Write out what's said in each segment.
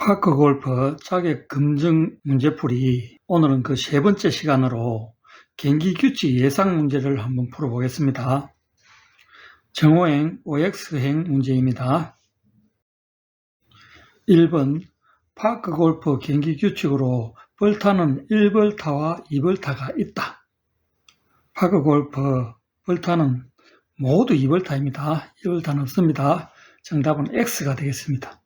파크골프 자격 검증 문제풀이. 오늘은 그 세 번째 시간으로 경기 규칙 예상 문제를 한번 풀어보겠습니다. 정오행 OX행 문제입니다. 1번 파크골프 경기 규칙으로 벌타는 1벌타와 2벌타가 있다. 파크골프 벌타는 모두 2벌타입니다. 1벌타는 없습니다. 정답은 X가 되겠습니다.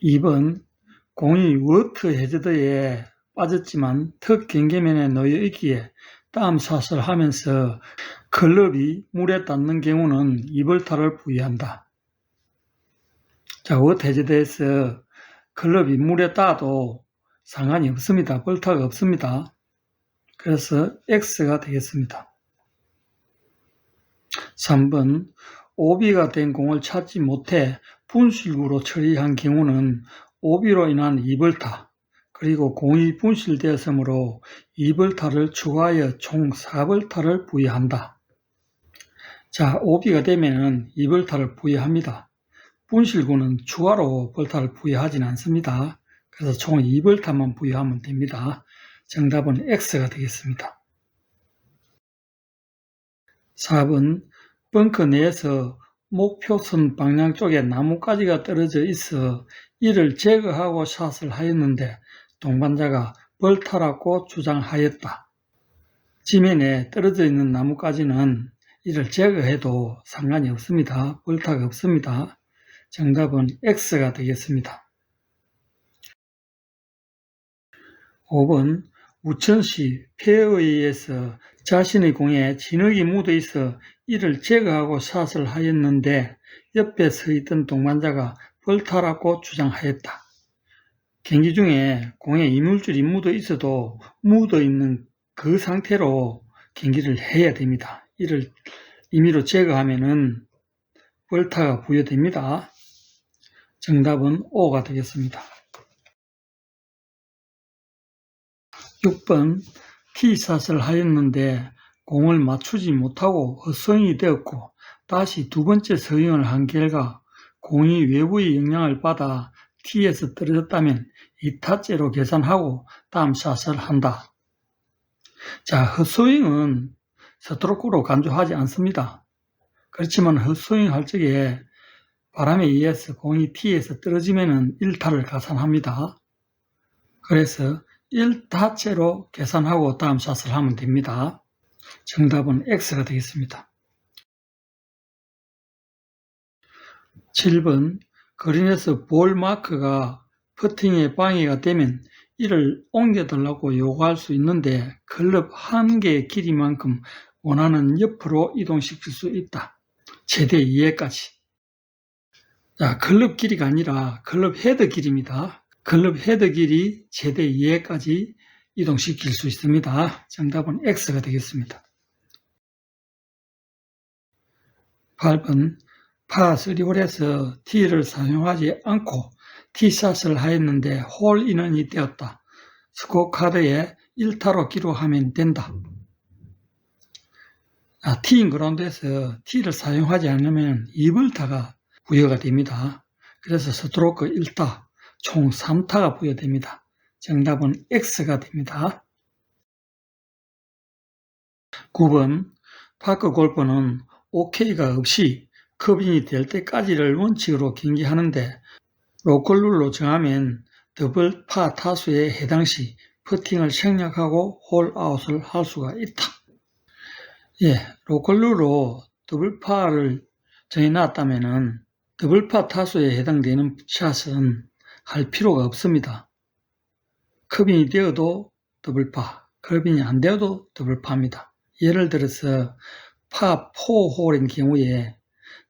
2번 공이 워터 해저드에 빠졌지만 턱 경계면에 놓여 있기에 다음샷을 하면서 클럽이 물에 닿는 경우는 2벌타를 부여한다. 자, 워터 해저드에서 클럽이 물에 닿아도 상관이 없습니다. 벌타가 없습니다. 그래서 X가 되겠습니다. 3번 오비가 된 공을 찾지 못해 분실구로 처리한 경우는 오비로 인한 2벌타, 그리고 공이 분실되었으므로 2벌타를 추가하여 총 4벌타를 부여한다. 자, 오비가 되면 2벌타를 부여합니다. 분실구는 추가로 벌타를 부여하진 않습니다. 그래서 총 2벌타만 부여하면 됩니다. 정답은 X가 되겠습니다. 4번 벙커 내에서 목표선 방향 쪽에 나뭇가지가 떨어져 있어 이를 제거하고 샷을 하였는데 동반자가 벌타라고 주장하였다. 지면에 떨어져 있는 나뭇가지는 이를 제거해도 상관이 없습니다. 벌타가 없습니다. 정답은 X가 되겠습니다. 5번 우천시 페어웨이에서 자신의 공에 진흙이 묻어 있어 이를 제거하고 샷을 하였는데 옆에 서 있던 동반자가 벌타라고 주장하였다. 경기 중에 공에 이물질이 묻어 있어도 묻어 있는 그 상태로 경기를 해야 됩니다. 이를 임의로 제거하면은 벌타가 부여됩니다. 정답은 O가 되겠습니다. 6번 티샷을 하였는데 공을 맞추지 못하고 헛스윙이 되었고 다시 두 번째 스윙을 한 결과 공이 외부의 영향을 받아 티에서 떨어졌다면 2타째로 계산하고 다음 샷을 한다. 자, 헛스윙은 스트로크로 간주하지 않습니다. 그렇지만 헛스윙 할 적에 바람에 의해서 공이 티에서 떨어지면 1타를 가산합니다. 그래서 1타째로 계산하고 다음 샷을 하면 됩니다. 정답은 X가 되겠습니다. 7번 그린에서 볼 마크가 퍼팅에 방해가 되면 이를 옮겨달라고 요구할 수 있는데 클럽 한 개의 길이만큼 원하는 옆으로 이동시킬 수 있다. 최대 2회까지. 자, 클럽 길이가 아니라 클럽 헤드 길이입니다. 클럽 헤드 길이 최대 2회까지 이동시킬 수 있습니다. 정답은 X가 되겠습니다. 8번 파3홀에서 티를 사용하지 않고 티샷을 하였는데 홀 인원이 되었다. 스코어 카드에 1타로 기록하면 된다. 티인 그라운드에서 티를 사용하지 않으면 2벌타가 부여가 됩니다. 그래서 스트로크 1타, 총 3타가 부여됩니다. 정답은 X가 됩니다. 9번 파크 골프는 OK가 없이 컵인이 될 때까지를 원칙으로 경기하는데 로컬룰로 정하면 더블 파 타수에 해당 시 퍼팅을 생략하고 홀아웃을 할 수가 있다. 로컬룰로 더블 파를 정해놨다면은 더블 파 타수에 해당되는 샷은 할 필요가 없습니다. 컵인이 되어도 더블 파, 컵인이 안 되어도 더블 파입니다. 예를 들어서 파 4홀인 경우에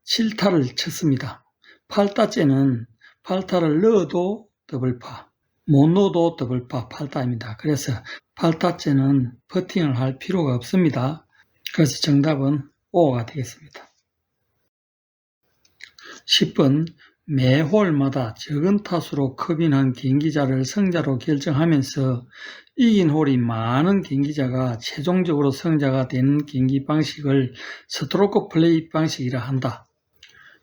7타를 쳤습니다. 8타째는 8타를 넣어도 더블파, 못 넣어도 더블파 8타입니다. 그래서 8타째는 퍼팅을 할 필요가 없습니다. 그래서 정답은 O가 되겠습니다. 10번 매 홀마다 적은 타수로 컵인한 경기자를 승자로 결정하면서 이긴 홀이 많은 경기자가 최종적으로 승자가 되는 경기 방식을 스트로크 플레이 방식이라 한다.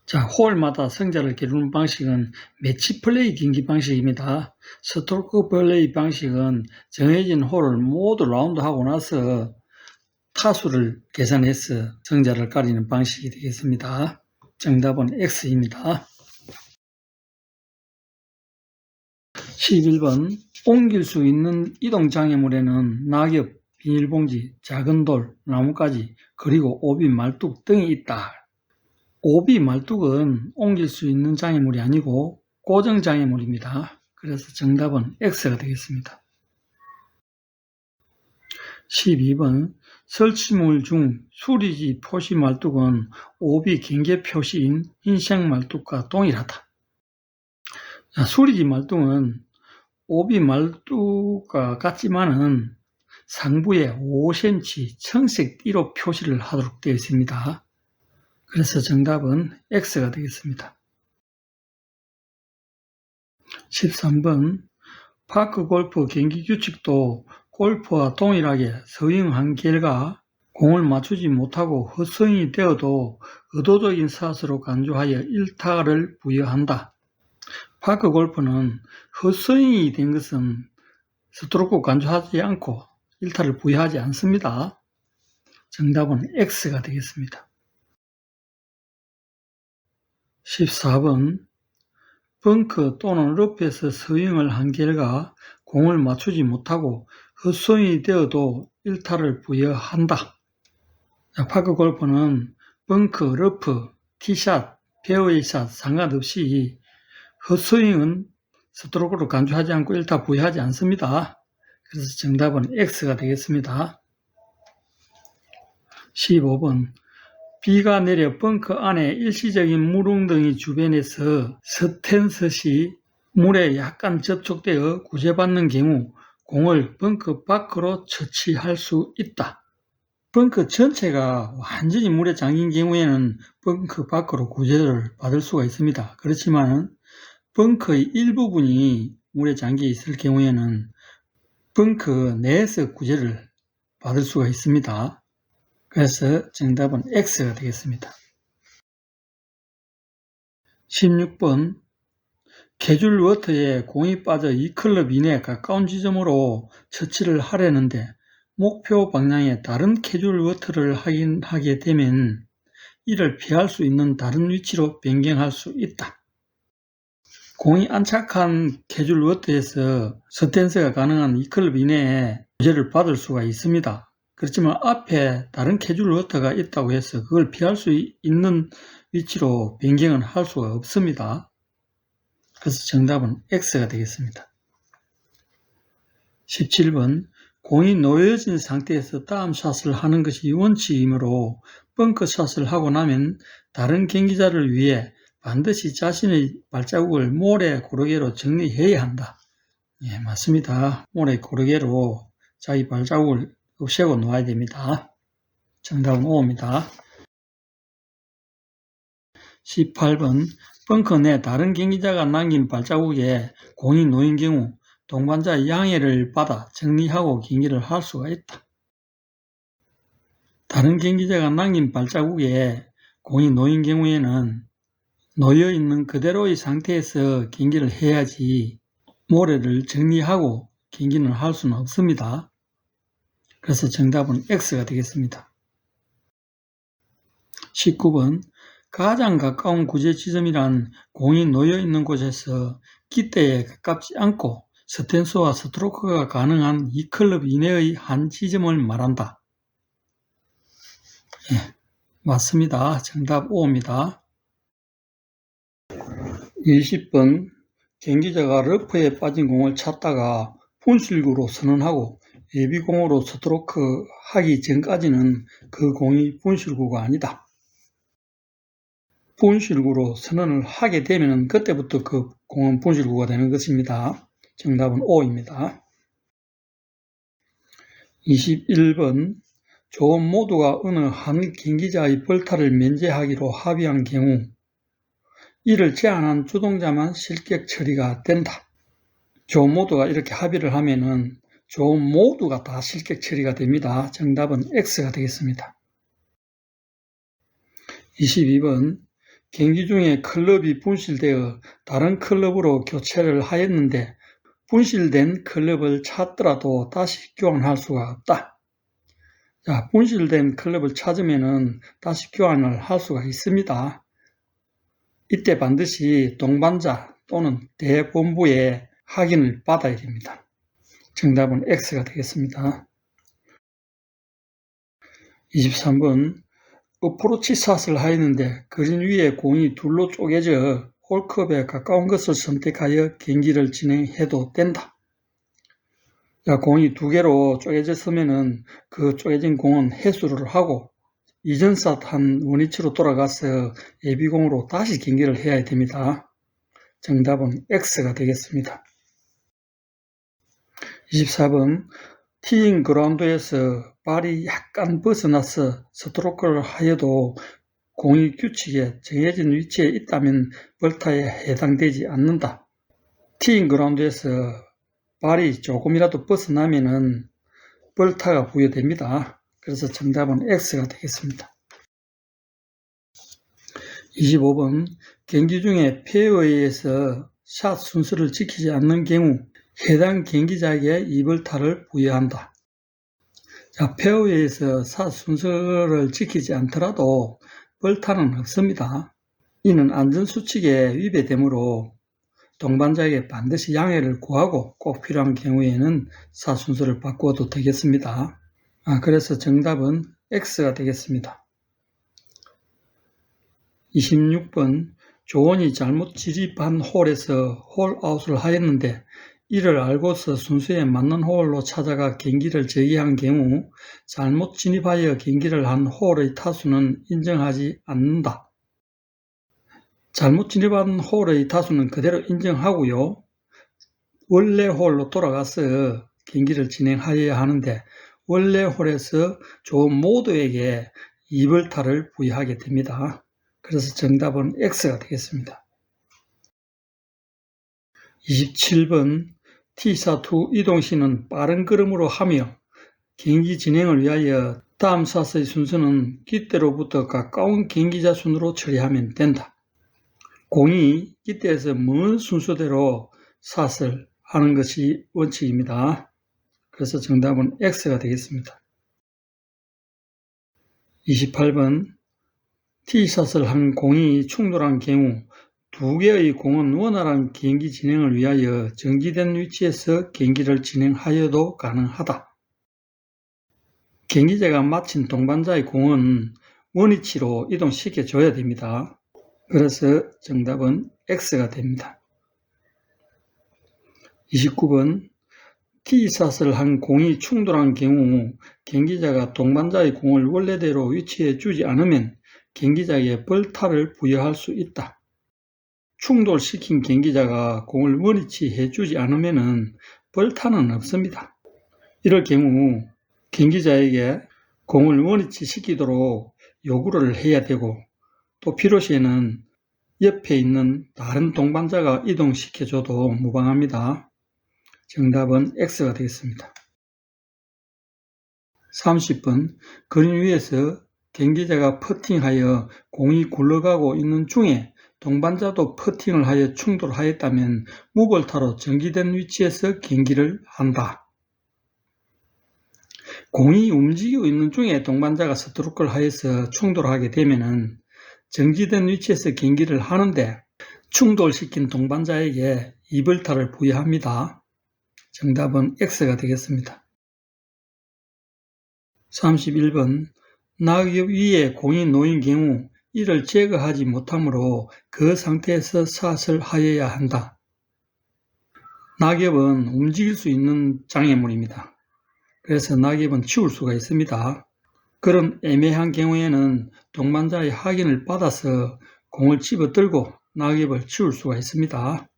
자, 홀마다 승자를 겨루는 방식은 매치 플레이 경기 방식입니다. 스트로크 플레이 방식은 정해진 홀을 모두 라운드하고 나서 타수를 계산해서 승자를 가리는 방식이 되겠습니다. 정답은 X입니다. 11번 옮길 수 있는 이동장애물에는 낙엽, 비닐봉지, 작은 돌, 나뭇가지, 그리고 오비, 말뚝 등이 있다. 오비, 말뚝은 옮길 수 있는 장애물이 아니고 고정장애물입니다. 그래서 정답은 X가 되겠습니다. 12번 설치물 중 수리지 표시 말뚝은 오비 경계 표시인 흰색 말뚝과 동일하다. 수리지 말뚝은 오비 말뚝과 같지만은 상부에 5cm 청색 띠로 표시를 하도록 되어 있습니다. 그래서 정답은 X가 되겠습니다. 13번 파크 골프 경기 규칙도 골프와 동일하게 스윙한 결과 공을 맞추지 못하고 헛스윙이 되어도 의도적인 샷으로 간주하여 1타를 부여한다. 파크 골프는 헛스윙이 된 것은 스트로크 간주하지 않고 1타를 부여하지 않습니다. 정답은 X가 되겠습니다. 14번 벙커 또는 러프에서 스윙을 한 결과 공을 맞추지 못하고 헛스윙이 되어도 1타를 부여한다. 파크 골프는 벙커, 러프, 티샷, 페어웨이샷 상관없이 헛스윙은 스트로크로 간주하지 않고 1타 부여하지 않습니다. 그래서 정답은 X가 되겠습니다. 15번 비가 내려 벙커 안에 일시적인 물웅덩이 주변에서 스탠스시 물에 약간 접촉되어 구제받는 경우 공을 벙커 밖으로 처치할 수 있다. 벙커 전체가 완전히 물에 잠긴 경우에는 벙커 밖으로 구제를 받을 수가 있습니다. 그렇지만 벙커의 일부분이 물에 잠겨 있을 경우에는 벙커 내에서 구제를 받을 수가 있습니다. 그래서 정답은 X가 되겠습니다. 16번 캐줄 워터에 공이 빠져 2클럽 이내 가까운 지점으로 처치를 하려는데 목표 방향에 다른 캐줄 워터를 확인하게 되면 이를 피할 수 있는 다른 위치로 변경할 수 있다. 공이 안착한 캐줄 워터에서 스탠스가 가능한 2클럽 이내에 구제를 받을 수가 있습니다. 그렇지만 앞에 다른 캐줄 워터가 있다고 해서 그걸 피할 수 있는 위치로 변경은 할 수가 없습니다. 그래서 정답은 X가 되겠습니다. 17번 공이 놓여진 상태에서 다음 샷을 하는 것이 원칙이므로 벙커 샷을 하고 나면 다른 경기자를 위해 반드시 자신의 발자국을 모래 고르개로 정리해야 한다. 예, 맞습니다. 모래 고르개로 자기 발자국을 없애고 놓아야 됩니다. 정답은 O입니다. 18번 벙커 내 다른 경기자가 남긴 발자국에 공이 놓인 경우 동반자의 양해를 받아 정리하고 경기를 할 수가 있다. 다른 경기자가 남긴 발자국에 공이 놓인 경우에는 놓여있는 그대로의 상태에서 경기를 해야지 모래를 정리하고 경기는 할 수는 없습니다. 그래서 정답은 X가 되겠습니다. 19번 가장 가까운 구제 지점이란 공이 놓여있는 곳에서 기대에 가깝지 않고 스탠스와 스트로크가 가능한 2클럽 이내의 한 지점을 말한다. 예, 맞습니다. 정답 O입니다. 20번 경기자가 러프에 빠진 공을 찾다가 분실구로 선언하고 예비공으로 스트로크 하기 전까지는 그 공이 분실구가 아니다. 분실구로 선언을 하게 되면 그때부터 그 공은 분실구가 되는 것입니다. 정답은 O입니다. 21번 조 모두가 어느 한 경기자의 벌타를 면제하기로 합의한 경우 이를 제안한 주동자만 실격 처리가 된다. 조 모두가 이렇게 합의를 하면은 조 모두가 다 실격 처리가 됩니다. 정답은 X가 되겠습니다. 22번 경기 중에 클럽이 분실되어 다른 클럽으로 교체를 하였는데 분실된 클럽을 찾더라도 다시 교환할 수가 없다. 자, 분실된 클럽을 찾으면 다시 교환을 할 수가 있습니다. 이때 반드시 동반자 또는 대본부의 확인을 받아야 됩니다. 정답은 X가 되겠습니다. 23번 어프로치 샷을 하였는데 그린 위에 공이 둘로 쪼개져 홀컵에 가까운 것을 선택하여 경기를 진행해도 된다. 자, 공이 두 개로 쪼개졌으면 그 쪼개진 공은 회수를 하고 이전 샷한 원위치로 돌아가서 예비공으로 다시 경기를 해야 됩니다. 정답은 X가 되겠습니다. 24번 티잉 그라운드에서 발이 약간 벗어나서 스트로크를 하여도 공이 규칙에 정해진 위치에 있다면 벌타에 해당되지 않는다. 티잉 그라운드에서 발이 조금이라도 벗어나면은 벌타가 부여됩니다. 그래서 정답은 X가 되겠습니다. 25번 경기 중에 페어웨이에서 샷 순서를 지키지 않는 경우 해당 경기자에게 이벌타를 부여한다. 자, 페어웨이에서 샷 순서를 지키지 않더라도 벌타는 없습니다. 이는 안전수칙에 위배되므로 동반자에게 반드시 양해를 구하고 꼭 필요한 경우에는 샷 순서를 바꾸어도 되겠습니다. 그래서 정답은 X가 되겠습니다. 26번 조언이 잘못 진입한 홀에서 홀아웃을 하였는데 이를 알고서 순서에 맞는 홀로 찾아가 경기를 재개한 경우 잘못 진입하여 경기를 한 홀의 타수는 인정하지 않는다. 잘못 진입한 홀의 타수는 그대로 인정하고요. 원래 홀로 돌아가서 경기를 진행하여야 하는데 원래 홀에서 조 모두에게 이벌타를 부여하게 됩니다. 그래서 정답은 X가 되겠습니다. 27번 티샷 후 이동 시는 빠른 걸음으로 하며 경기 진행을 위하여 다음 샷의 순서는 깃대로부터 가까운 경기자 순으로 처리하면 된다. 공이 깃대에서 먼 순서대로 샷을 하는 것이 원칙입니다. 그래서 정답은 X가 되겠습니다. 28번 티샷을 한 공이 충돌한 경우 두 개의 공은 원활한 경기 진행을 위하여 정지된 위치에서 경기를 진행하여도 가능하다. 경기자가 마친 동반자의 공은 원위치로 이동시켜줘야 됩니다. 그래서 정답은 X가 됩니다. 29번 티샷을 한 공이 충돌한 경우 경기자가 동반자의 공을 원래대로 위치해 주지 않으면 경기자에게 벌타를 부여할 수 있다. 충돌시킨 경기자가 공을 원위치해 주지 않으면 벌타는 없습니다. 이럴 경우 경기자에게 공을 원위치 시키도록 요구를 해야 되고 또 필요시에는 옆에 있는 다른 동반자가 이동시켜줘도 무방합니다. 정답은 X가 되겠습니다. 30번 그린 위에서 경기자가 퍼팅하여 공이 굴러가고 있는 중에 동반자도 퍼팅을 하여 충돌하였다면 무벌타로 정지된 위치에서 경기를 한다. 공이 움직이고 있는 중에 동반자가 스트로크를 하여서 충돌하게 되면 정지된 위치에서 경기를 하는데 충돌시킨 동반자에게 이벌타를 부여합니다. 정답은 X가 되겠습니다. 31번 낙엽 위에 공이 놓인 경우 이를 제거하지 못하므로 그 상태에서 샷을 하여야 한다. 낙엽은 움직일 수 있는 장애물입니다. 그래서 낙엽은 치울 수가 있습니다. 그런 애매한 경우에는 동반자의 확인을 받아서 공을 집어들고 낙엽을 치울 수가 있습니다.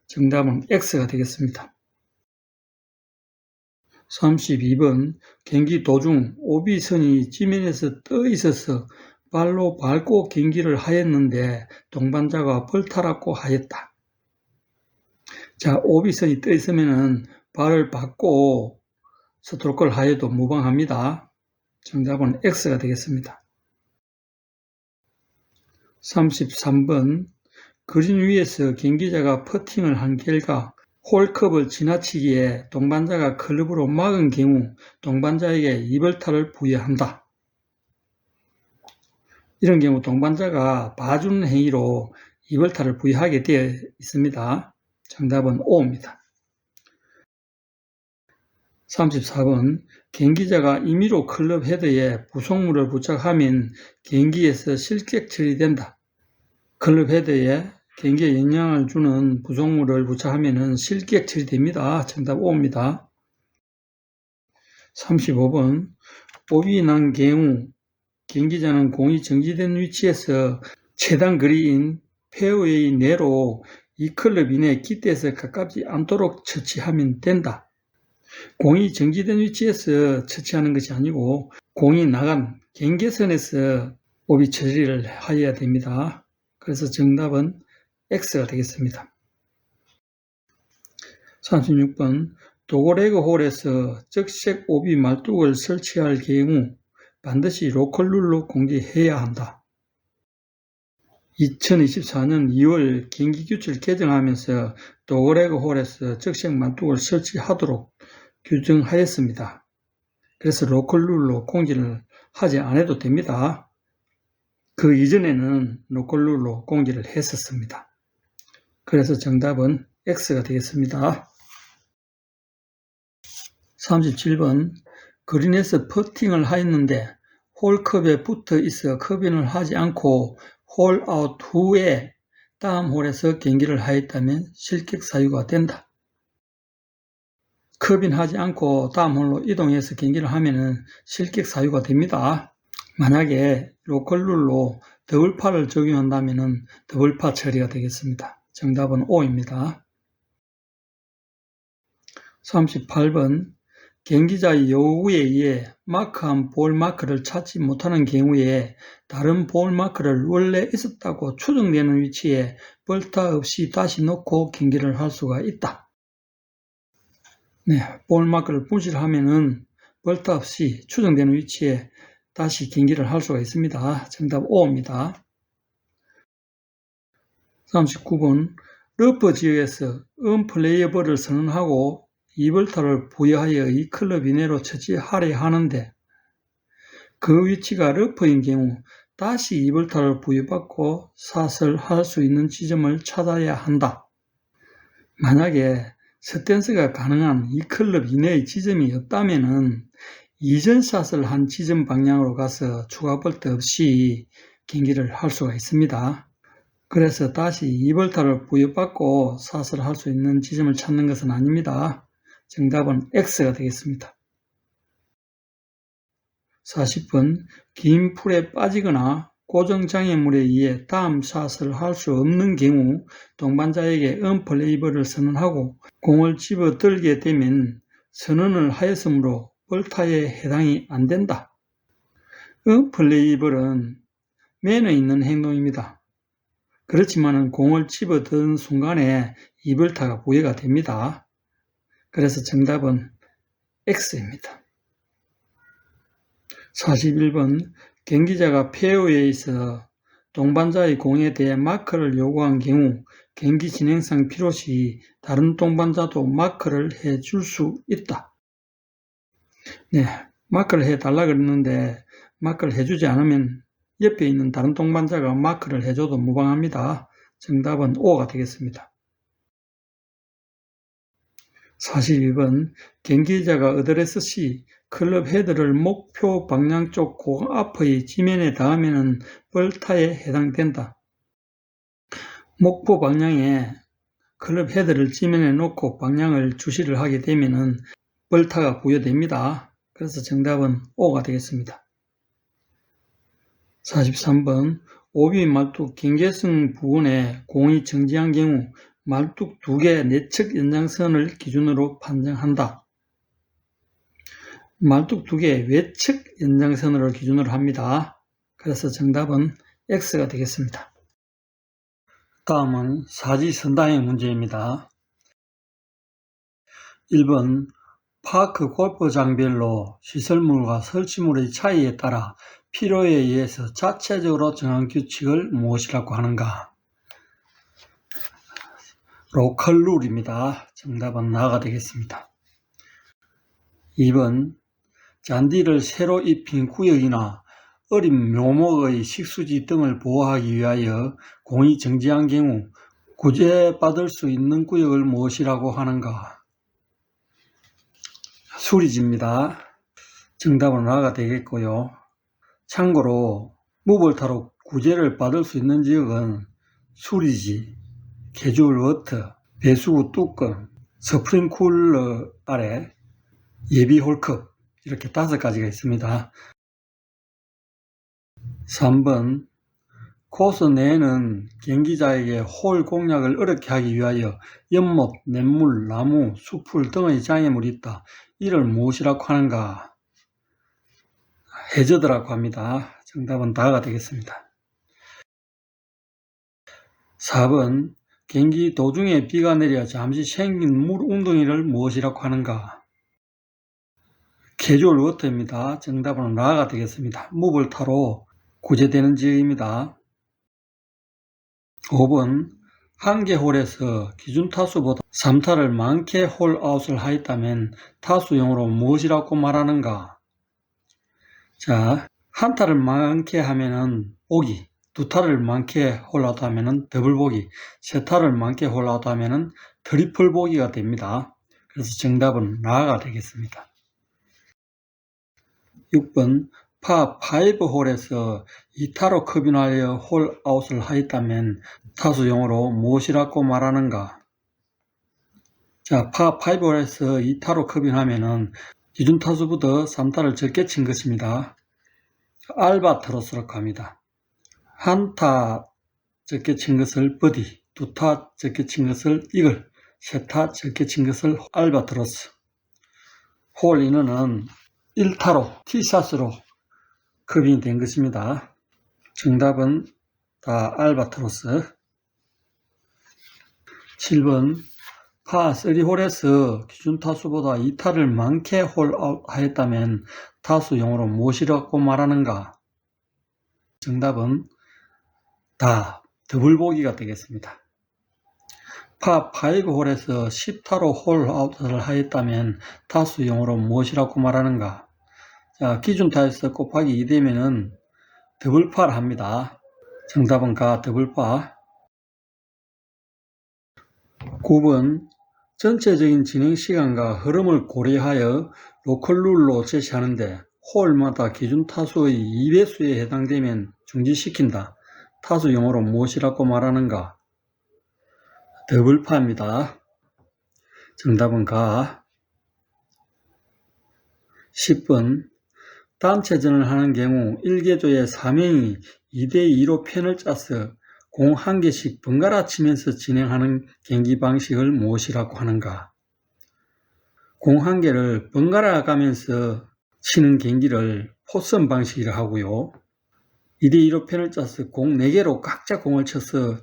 정답은 X가 되겠습니다. 32번 경기 도중 오비선이 지면에서 떠 있어서 발로 밟고 경기를 하였는데 동반자가 벌타라고 하였다. 자, 오비선이 떠 있으면 발을 밟고 스트로크를 하여도 무방합니다. 정답은 X가 되겠습니다. 33번 그린 위에서 경기자가 퍼팅을 한 결과 홀컵을 지나치기에 동반자가 클럽으로 막은 경우 동반자에게 이벌타를 부여한다. 이런 경우 동반자가 봐주는 행위로 이벌타를 부여하게 되어 있습니다. 정답은 5입니다. 34번 경기자가 임의로 클럽 헤드에 부속물을 부착하면 경기에서 실격 처리된다. 클럽 헤드에 경기에 영향을 주는 부속물을 부착하면 실격 처리됩니다. 정답 5입니다. 35번 오비 난 경우 경기자는 공이 정지된 위치에서 최단 거리인 페어웨이 내로 이 클럽 이내 깃대에서 가깝지 않도록 처치하면 된다. 공이 정지된 위치에서 처치하는 것이 아니고 공이 나간 경계선에서 오비 처리를 하여야 됩니다. 그래서 정답은 X가 되겠습니다. 36번 도그레그 홀에서 적색 오비 말뚝을 설치할 경우 반드시 로컬 룰로 공지해야 한다. 2024년 2월 경기규칙을 개정하면서 도그레그 홀에서 적색 말뚝을 설치하도록 규정하였습니다. 그래서 로컬 룰로 공지를 하지 않아도 됩니다. 그 이전에는 로컬 룰로 공지를 했었습니다. 그래서 정답은 X가 되겠습니다. 37번 그린에서 퍼팅을 하였는데 홀컵에 붙어 있어 커빙을 하지 않고 홀아웃 후에 다음 홀에서 경기를 하였다면 실격 사유가 된다. 커빙하지 않고 다음 홀로 이동해서 경기를 하면 실격 사유가 됩니다. 만약에 로컬 룰로 더블파를 적용한다면 더블파 처리가 되겠습니다. 정답은 5입니다. 38번 경기자의 요구에 의해 마크한 볼 마크를 찾지 못하는 경우에 다른 볼 마크를 원래 있었다고 추정되는 위치에 벌타 없이 다시 놓고 경기를 할 수가 있다. 볼 마크를 분실하면은 벌타 없이 추정되는 위치에 다시 경기를 할 수가 있습니다. 정답 5입니다. 39번 러프 지역에서 언플레이어블을 선언하고 이벌타를 부여하여 이 클럽 이내로 처치하려 하는데 그 위치가 러프인 경우 다시 이벌타를 부여받고 샷을 할 수 있는 지점을 찾아야 한다. 만약에 스탠스가 가능한 이 클럽 이내의 지점이 없다면 이전 샷을 한 지점 방향으로 가서 추가 벌타 없이 경기를 할 수가 있습니다. 그래서 다시 이벌타를 부여받고 샷을 할 수 있는 지점을 찾는 것은 아닙니다. 정답은 X가 되겠습니다. 40번 긴 풀에 빠지거나 고정장애물에 의해 다음 샷을 할 수 없는 경우 동반자에게 언플레이블을 선언하고 공을 집어들게 되면 선언을 하였으므로 벌타에 해당이 안 된다. 언플레이블은 매너 있는 행동입니다. 그렇지만 공을 집어드는 순간에 이벌타가 부여가 됩니다. 그래서 정답은 X입니다. 41번 경기자가 페어웨이에 있어 동반자의 공에 대해 마크를 요구한 경우 경기 진행상 필요시 다른 동반자도 마크를 해줄 수 있다. 마크를 해달라 그랬는데 마크를 해주지 않으면 옆에 있는 다른 동반자가 마크를 해줘도 무방합니다. 정답은 5가 되겠습니다. 42번 경기자가 어드레스 시 클럽 헤드를 목표 방향 쪽 공 앞의 지면에 닿으면 벌타에 해당된다. 목표 방향에 클럽 헤드를 지면에 놓고 방향을 주시를 하게 되면 벌타가 부여됩니다. 그래서 정답은 5가 되겠습니다. 43번 오비 말뚝 경계선 부근에 공이 정지한 경우 말뚝 2개 내측 연장선을 기준으로 판정한다. 말뚝 2개 외측 연장선을 기준으로 합니다. 그래서 정답은 X가 되겠습니다. 다음은 사지선다형 문제입니다. 1번 파크 골프장별로 시설물과 설치물의 차이에 따라 필요에 의해서 자체적으로 정한 규칙을 무엇이라고 하는가? 로컬 룰입니다. 정답은 나가 되겠습니다. 2번 잔디를 새로 입힌 구역이나 어린 묘목의 식수지 등을 보호하기 위하여 공이 정지한 경우 구제받을 수 있는 구역을 무엇이라고 하는가? 수리지입니다. 정답은 나가 되겠고요. 참고로 무벌타로 구제를 받을 수 있는 지역은 수리지, 캐주얼 워터, 배수구 뚜껑, 스프링쿨러 아래, 예비 홀컵 이렇게 5가지가 있습니다. 3번 코스 내에는 경기자에게 홀 공략을 어렵게 하기 위하여 연못, 냇물, 나무, 수풀 등의 장애물이 있다. 이를 무엇이라고 하는가? 해저드라고 합니다. 정답은 다가 되겠습니다. 4번 경기 도중에 비가 내려 잠시 생긴 물 웅덩이를 무엇이라고 하는가? 캐주얼 워터입니다. 정답은 라가 되겠습니다. 무벌타로 구제되는 지역입니다. 5번 한 개 홀에서 기준 타수보다 3타를 많게 홀아웃을 하였다면 타수용어로 무엇이라고 말하는가? 자, 한 타를 많게 하면은 보기, 두 타를 많게 홀아웃 하면은 더블 보기, 세 타를 많게 홀아웃 하면은 트리플 보기가 됩니다. 그래서 정답은 라가 되겠습니다. 6번 파5 홀에서 2타로 커빙하여 홀아웃을 하였다면 타수용어로 무엇이라고 말하는가? 자, 파5 홀에서 2타로 커빙하면은 기준 타수보다 3타를 적게 친 것입니다. 알바트로스라고 합니다. 한 타 적게 친 것을 버디, 두 타 적게 친 것을 이글, 세 타 적게 친 것을 알바트로스. 홀 인원은 1타로 티샷으로 커빙이 된 것입니다. 정답은 다 알바트로스. 7번 파3홀에서 기준 타수보다 2타를 많게 홀아웃 하였다면 타수용어로 무엇이라고 말하는가? 정답은 다 더블 보기가 되겠습니다. 파5홀에서 10타로 홀아웃을 하였다면 타수용어로 무엇이라고 말하는가? 자, 기준 타에서 곱하기 2 되면은 더블파를 합니다. 정답은 가 더블파. 9번 전체적인 진행 시간과 흐름을 고려하여 로컬 룰로 제시하는데 홀마다 기준 타수의 2배수에 해당되면 중지시킨다. 타수 용어로 무엇이라고 말하는가? 더블파입니다. 정답은 가. 10번 단체전을 하는 경우 1개조에 4명이 2대2로 편을 짜서 공 1개씩 번갈아 치면서 진행하는 경기 방식을 무엇이라고 하는가? 공 1개를 번갈아 가면서 치는 경기를 포섬 방식이라 하고요. 2대2로 편을 짜서 공 4개로 각자 공을 쳐서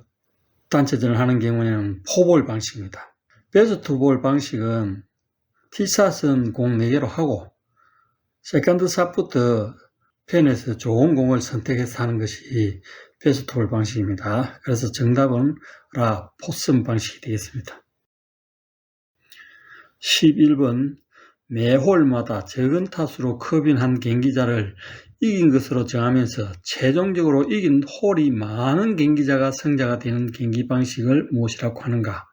단체전을 하는 경우에는 포볼 방식입니다. 베스트볼 방식은 티샷은 공 4개로 하고 세컨드 샷부터 펜에서 좋은 공을 선택해서 하는 것이 베스트볼 방식입니다. 그래서 정답은 라 포섬 방식이 되겠습니다. 11번 매 홀마다 적은 타수로 커빙한 경기자를 이긴 것으로 정하면서 최종적으로 이긴 홀이 많은 경기자가 승자가 되는 경기 방식을 무엇이라고 하는가?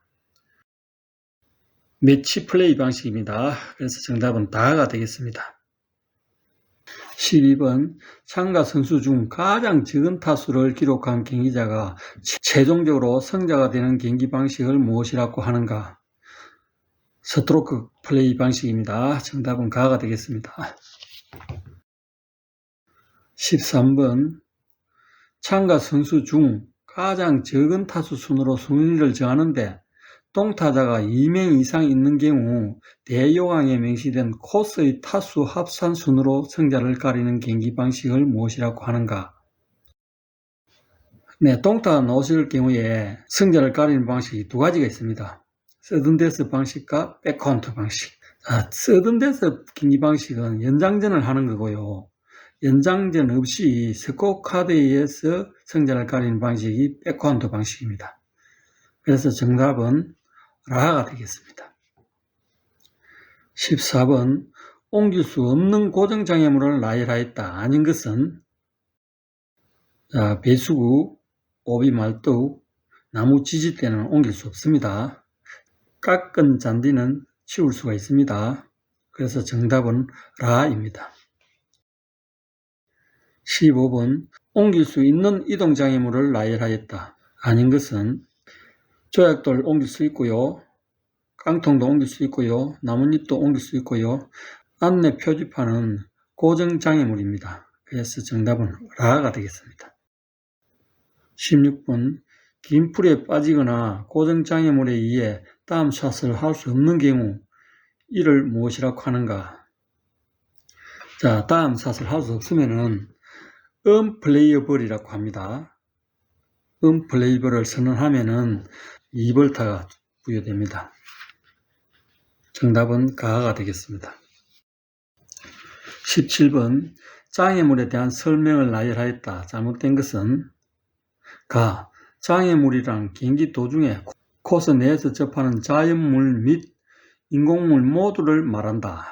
매치 플레이 방식입니다. 그래서 정답은 다가 되겠습니다. 12번 참가 선수 중 가장 적은 타수를 기록한 경기자가 최종적으로 승자가 되는 경기 방식을 무엇이라고 하는가? 스트로크 플레이 방식입니다. 정답은 가가 되겠습니다. 13번 참가 선수 중 가장 적은 타수 순으로 순위를 정하는데 동타자가 2명 이상 있는 경우 대요강에 명시된 코스의 타수 합산 순으로 승자를 가리는 경기 방식을 무엇이라고 하는가? 네, 동타가 나오실 경우에 승자를 가리는 방식이 2가지가 있습니다. 서든데스 방식과 백카운트 방식. 서든데스 경기 방식은 연장전을 하는 거고요. 연장전 없이 스코어 카드에 의해서 성적을 가리는 방식이 백카운트 방식입니다. 그래서 정답은 라가 되겠습니다. 14번 옮길 수 없는 고정장애물을 나열하였다. 아닌 것은 배수구, 오비 말뚝, 나무 지지대는 옮길 수 없습니다. 깎은 잔디는 치울 수가 있습니다. 그래서 정답은 라입니다. 15번 옮길 수 있는 이동장애물을 나열하였다. 아닌 것은 조약돌 옮길 수 있고요. 깡통도 옮길 수 있고요. 나뭇잎도 옮길 수 있고요. 안내 표지판은 고정장애물입니다. 그래서 정답은 라가 되겠습니다. 16번 긴 풀에 빠지거나 고정장애물에 의해 다음 샷을 할 수 없는 경우 이를 무엇이라고 하는가? 자, 다음 샷을 할 수 없으면은 언플레이어블이라고 합니다. 언플레이어블을 선언하면은 2벌타가 부여됩니다. 정답은 가가 되겠습니다. 17번 장애물에 대한 설명을 나열하였다. 잘못된 것은 가. 장애물이란 경기 도중에 코스 내에서 접하는 자연물 및 인공물 모두를 말한다.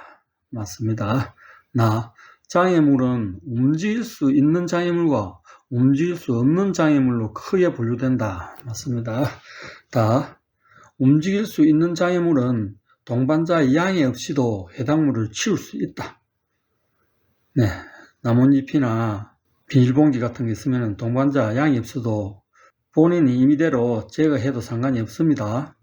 맞습니다. 나. 장애물은 움직일 수 있는 장애물과 움직일 수 없는 장애물로 크게 분류된다. 맞습니다. 다. 움직일 수 있는 장애물은 동반자의 양해 없이도 해당 물을 치울 수 있다. 네. 나뭇잎이나 비닐봉지 같은 게 있으면 동반자 양이 없어도 본인이 임의대로 제거해도 상관이 없습니다.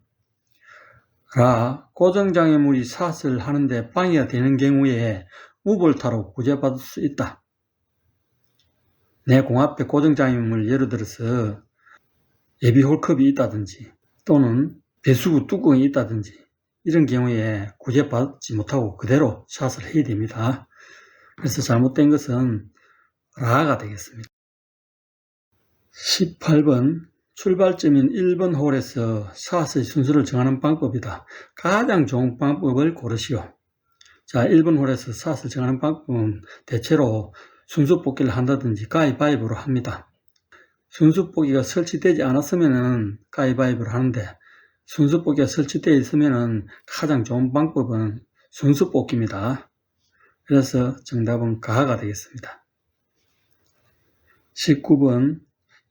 라. 고정장애물이 샷을 하는데 방해가 되는 경우에 우볼타로 구제받을 수 있다. 내 공 앞에 고정장애물 예를 들어서 예비홀컵이 있다든지 또는 배수구 뚜껑이 있다든지 이런 경우에 구제받지 못하고 그대로 샷을 해야 됩니다. 그래서 잘못된 것은 라가 되겠습니다. 18번 출발점인 1번 홀에서 샷의 순서를 정하는 방법이다. 가장 좋은 방법을 고르시오. 자, 1번 홀에서 샷을 정하는 방법은 대체로 순서 뽑기를 한다든지 가위바위보로 합니다. 순서 뽑기가 설치되지 않았으면 가위바위보를 하는데 순서 뽑기가 설치되어 있으면 가장 좋은 방법은 순서 뽑기입니다. 그래서 정답은 가가 되겠습니다. 19번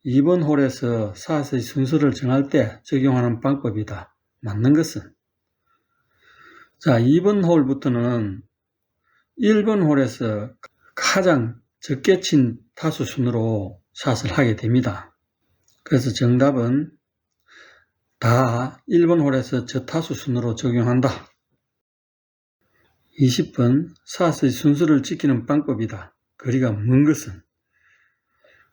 2번 홀에서 샷의 순서를 정할 때 적용하는 방법이다. 맞는 것은 자, 2번 홀부터는 1번 홀에서 가장 적게 친 타수 순으로 샷을 하게 됩니다. 그래서 정답은 다 1번 홀에서 저 타수 순으로 적용한다. 20번 샷의 순서를 지키는 방법이다. 거리가 먼 것은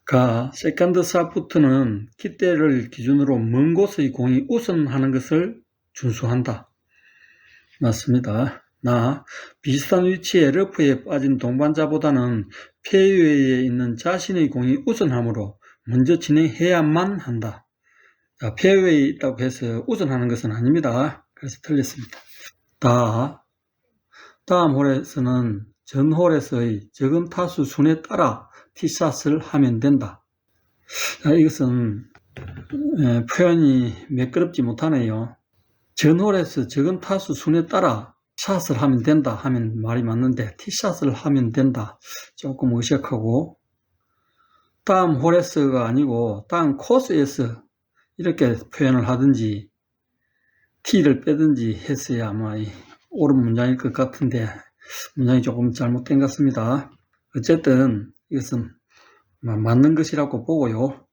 가. 세컨드 샷부터는 깃대를 기준으로 먼 곳의 공이 우선하는 것을 준수한다. 맞습니다. 나. 비슷한 위치에 러프에 빠진 동반자보다는 페어웨이에 있는 자신의 공이 우선하므로 먼저 진행해야만 한다. 자, 페어웨이에 있다고 해서 우선하는 것은 아닙니다. 그래서 틀렸습니다. 다. 다음 홀에서는 전 홀에서의 적은 타수 순에 따라 티샷을 하면 된다. 자, 이것은 표현이 매끄럽지 못하네요. 전 홀에서 적은 타수 순에 따라 샷을 하면 된다 하면 말이 맞는데 티샷을 하면 된다 조금 어색하고 다음 홀에서가 아니고 다음 코스에서 이렇게 표현을 하든지 T를 빼든지 했어야 아마 옳은 문장일 것 같은데 문장이 조금 잘못된 것 같습니다. 어쨌든 이것은 맞는 것이라고 보고요.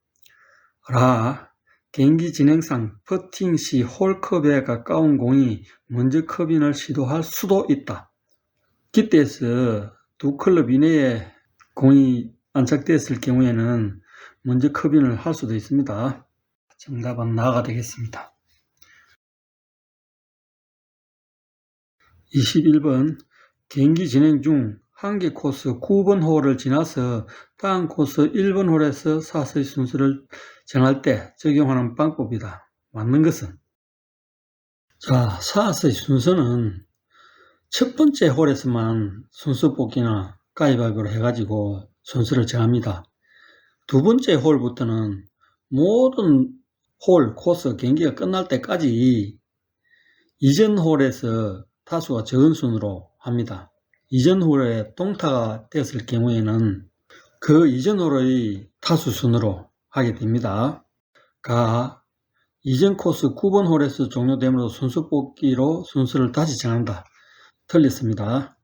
라. 경기 진행상 퍼팅 시 홀컵에 가까운 공이 먼저 컵인을 시도할 수도 있다. 깃대에서 두 클럽 이내에 공이 안착되었을 경우에는 먼저 컵인을 할 수도 있습니다. 정답은 나가 되겠습니다. 21번 경기 진행 중 한 개 코스 9번 홀을 지나서 다음 코스 1번 홀에서 샷의 순서를 정할 때 적용하는 방법이다. 맞는 것은 자, 샷의 순서는 첫 번째 홀에서만 순서 뽑기나 가위바위보로 해가지고 순서를 정합니다. 두 번째 홀부터는 모든 홀, 코스, 경기가 끝날 때까지 이전 홀에서 타수가 적은 순으로 합니다. 이전 홀에 동타가 됐을 경우에는 그 이전 홀의 타수 순으로 하게 됩니다. 이전 코스 9번 홀에서 종료되므로 순서 뽑기로 순서를 다시 정한다. 틀렸습니다.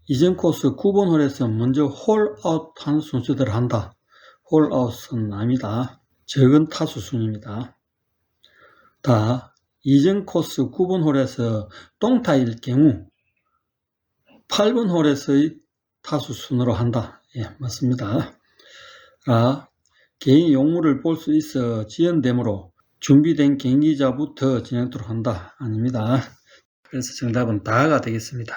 이전 코스 9번 홀에서 먼저 홀아웃 한 순서대로 한다. 홀아웃은 아닙니다. 적은 타수 순입니다. 이전 코스 9번 홀에서 동타일 경우 8번 홀에서의 타수 순으로 한다. 예, 맞습니다. 개인 용무를 볼 수 있어 지연되므로 준비된 경기자부터 진행토록 한다. 아닙니다. 그래서 정답은 다가 되겠습니다.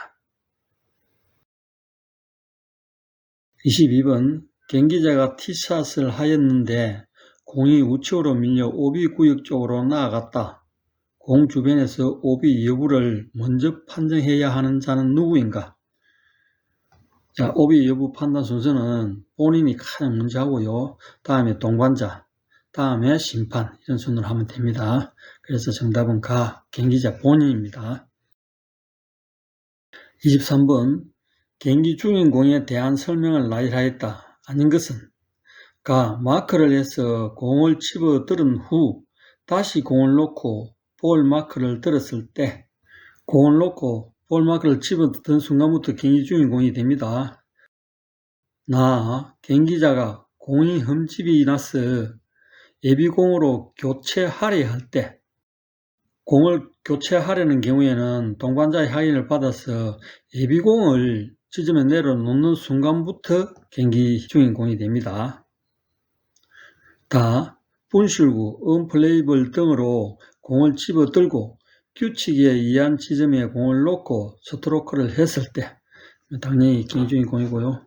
22번 경기자가 티샷을 하였는데 공이 우측으로 밀려 오비 구역 쪽으로 나아갔다. 공 주변에서 오비 여부를 먼저 판정해야 하는 자는 누구인가? 자, 오비 여부 판단 순서는 본인이 가장 먼저 하고요. 다음에 동반자, 다음에 심판 이런 순으로 하면 됩니다. 그래서 정답은 경기자 본인입니다. 23번 경기 중인 공에 대한 설명을 나열하였다. 아닌 것은 마크를 해서 공을 집어 들은 후 다시 공을 놓고 볼 마크를 들었을 때 공을 놓고 볼 마크를 집어 든 순간부터 경기 중인 공이 됩니다. 경기자가 공이 흠집이 나서 예비공으로 교체하려 할 때 공을 교체하려는 경우에는 동반자의 확인을 받아서 예비공을 지점에 내려놓는 순간부터 경기 중인 공이 됩니다. 분실구, 언플레이블 등으로 공을 집어들고 규칙에 의한 지점에 공을 놓고 스트로크를 했을 때 당연히 경기 중인 공이고요.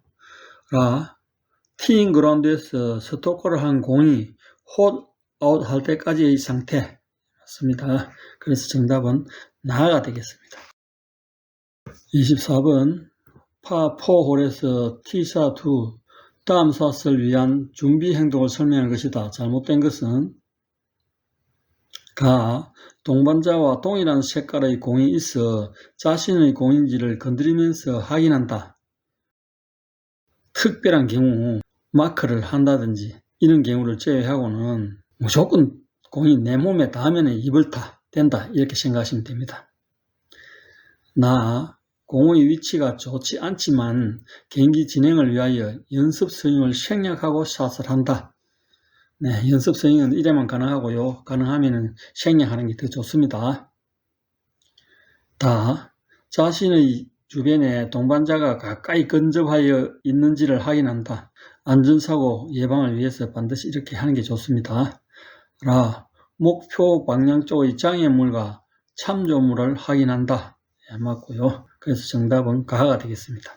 티잉 그라운드에서 스트로크를 한 공이 홀아웃 할 때까지의 상태 맞습니다. 그래서 정답은 나가 되겠습니다. 24번 파4홀에서 티샷 후 다음 샷을 위한 준비 행동을 설명한 것이다. 잘못된 것은 동반자와 동일한 색깔의 공이 있어 자신의 공인지를 건드리면서 확인한다. 특별한 경우 마크를 한다든지 이런 경우를 제외하고는 무조건 공이 내 몸에 닿으면 입을 된다 이렇게 생각하시면 됩니다. 공의 위치가 좋지 않지만 경기 진행을 위하여 연습 스윙을 생략하고 샷을 한다. 연습 스윙은 이래만 가능하고요. 가능하면 생략하는 게 더 좋습니다. 자신의 주변에 동반자가 가까이 근접하여 있는지를 확인한다. 안전사고 예방을 위해서 반드시 이렇게 하는 게 좋습니다. 목표 방향 쪽의 장애물과 참조물을 확인한다. 맞고요. 그래서 정답은 가가 되겠습니다.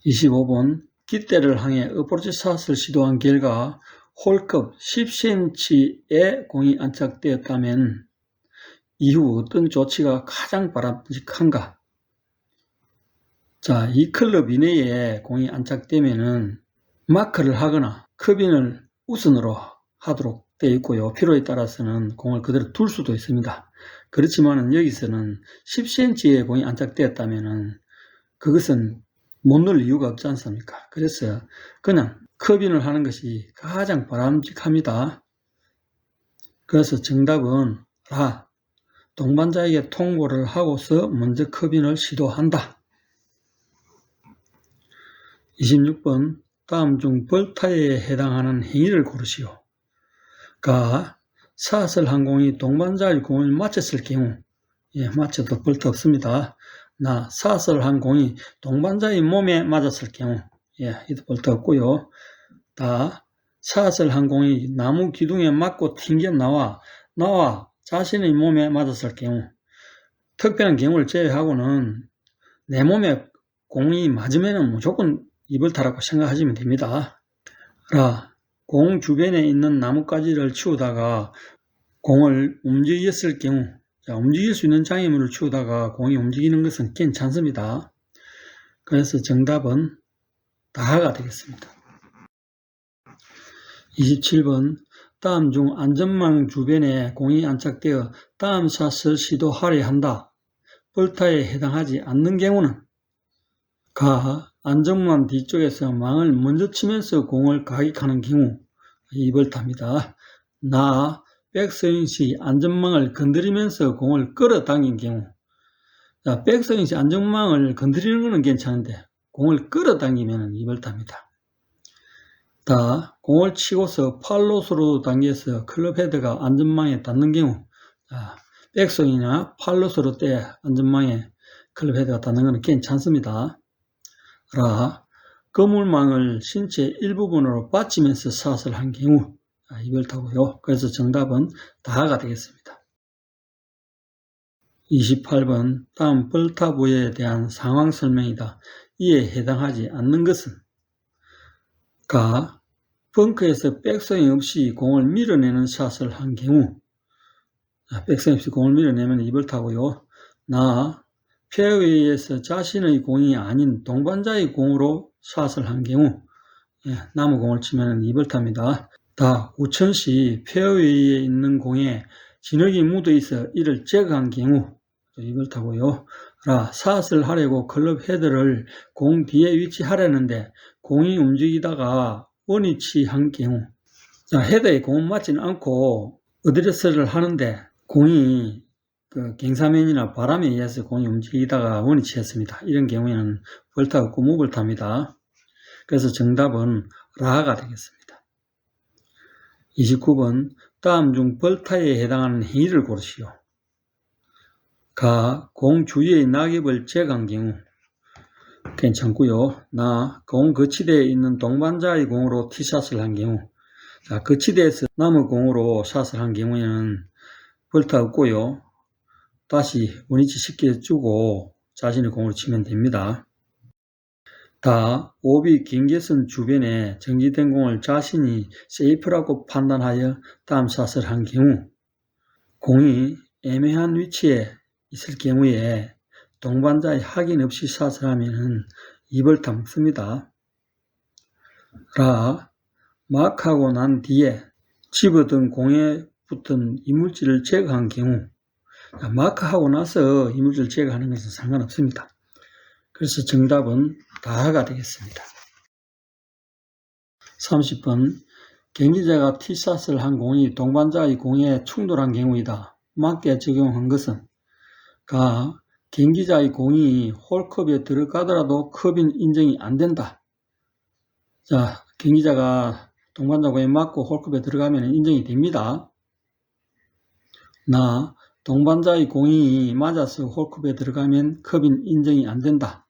25번 깃대를 향해 어프로치 샷을 시도한 결과 홀컵 10cm의 공이 안착되었다면 이후 어떤 조치가 가장 바람직한가? 이 클럽 이내에 공이 안착되면은 마크를 하거나 커빈을 우선으로 하도록 되어 있고요. 필요에 따라서는 공을 그대로 둘 수도 있습니다. 그렇지만은 여기서는 10cm의 공이 안착되었다면은 그것은 못 넣을 이유가 없지 않습니까? 그래서 그냥 커빈을 하는 것이 가장 바람직합니다. 그래서 정답은 동반자에게 통보를 하고서 먼저 커빈을 시도한다. 26번 다음 중 벌타에 해당하는 행위를 고르시오. 샷을 한 공이 동반자의 공을 맞췄을 경우 맞춰도 벌타 없습니다. 샷을 한 공이 동반자의 몸에 맞았을 경우 이도 벌타 없고요. 샷을 한 공이 나무 기둥에 맞고 튕겨 나와 자신의 몸에 맞았을 경우 특별한 경우를 제외하고는 내 몸에 공이 맞으면 무조건 이벌타라고 생각하시면 됩니다. 공 주변에 있는 나뭇가지를 치우다가 공을 움직였을 경우 움직일 수 있는 장애물을 치우다가 공이 움직이는 것은 괜찮습니다. 그래서 정답은 다가 되겠습니다. 27번 다음 중 안전망 주변에 공이 안착되어 다음 샷을 시도하려 한다. 벌타에 해당하지 않는 경우는 가. 안전망 뒤쪽에서 망을 먼저 치면서 공을 가격하는 경우 2벌타입니다. 나. 백스윙 시 안전망을 건드리면서 공을 끌어당긴 경우. 자, 백스윙 시 안전망을 건드리는 것은 괜찮은데 공을 끌어당기면 2벌타입니다. 다. 공을 치고서 팔로스로 당겨서 클럽 헤드가 안전망에 닿는 경우. 자, 백스윙이나 팔로스로 때 안전망에 클럽 헤드가 닿는 것은 괜찮습니다. 라. 거물망을 신체 일부분으로 받치면서 샷을 한 경우. 자, 2벌타고요. 그래서 정답은 다가 되겠습니다. 28번 다음 벌타 부여에 대한 상황 설명이다. 이에 해당하지 않는 것은 가. 벙커에서 백스윙 없이 공을 밀어내는 샷을 한 경우. 자, 백스윙 없이 공을 밀어내면 2벌타고요. 나. 페어웨이에서 자신의 공이 아닌 동반자의 공으로 샷을 한 경우. 나무 공을 치면 2벌타입니다. 다. 우천 시 페어웨이에 있는 공에 진흙이 묻어 있어 이를 제거한 경우. 2벌타고요. 라. 샷을 하려고 클럽 헤드를 공 뒤에 위치하려는데 공이 움직이다가 원위치 한 경우. 자, 헤드에 공은 맞지는 않고 어드레스를 하는데 공이 경사면이나 바람에 의해서 공이 움직이다가 원위치했습니다. 이런 경우에는 벌타 없고 무벌타입니다. 그래서 정답은 라가 되겠습니다. 29번 다음 중 벌타에 해당하는 행위를 고르시오. 가. 공 주위의 낙엽을 제거한 경우. 괜찮고요. 나. 공 거치대에 있는 동반자의 공으로 티샷을 한 경우. 자, 거치대에서 나무 공으로 샷을 한 경우에는 벌타 없고요. 다시 원위치 시켜주고 자신의 공으로 치면 됩니다. 다. 오비 경계선 주변에 정지된 공을 자신이 세이프라고 판단하여 다음 샷을 한 경우. 공이 애매한 위치에 있을 경우에 동반자의 확인 없이 샷을 하면 2벌타 먹습니다. 라. 마크하고 난 뒤에 집어든 공에 붙은 이물질을 제거한 경우. 마크하고 나서 이물질을 제거하는 것은 상관없습니다. 그래서 정답은 다가 되겠습니다. 30번 경기자가 티샷을 한 공이 동반자의 공에 충돌한 경우이다. 맞게 적용한 것은 가. 경기자의 공이 홀컵에 들어가더라도 컵인 인정이 안 된다. 자, 경기자가 동반자 공에 맞고 홀컵에 들어가면 인정이 됩니다. 나. 동반자의 공이 맞아서 홀컵에 들어가면 컵인 인정이 안 된다.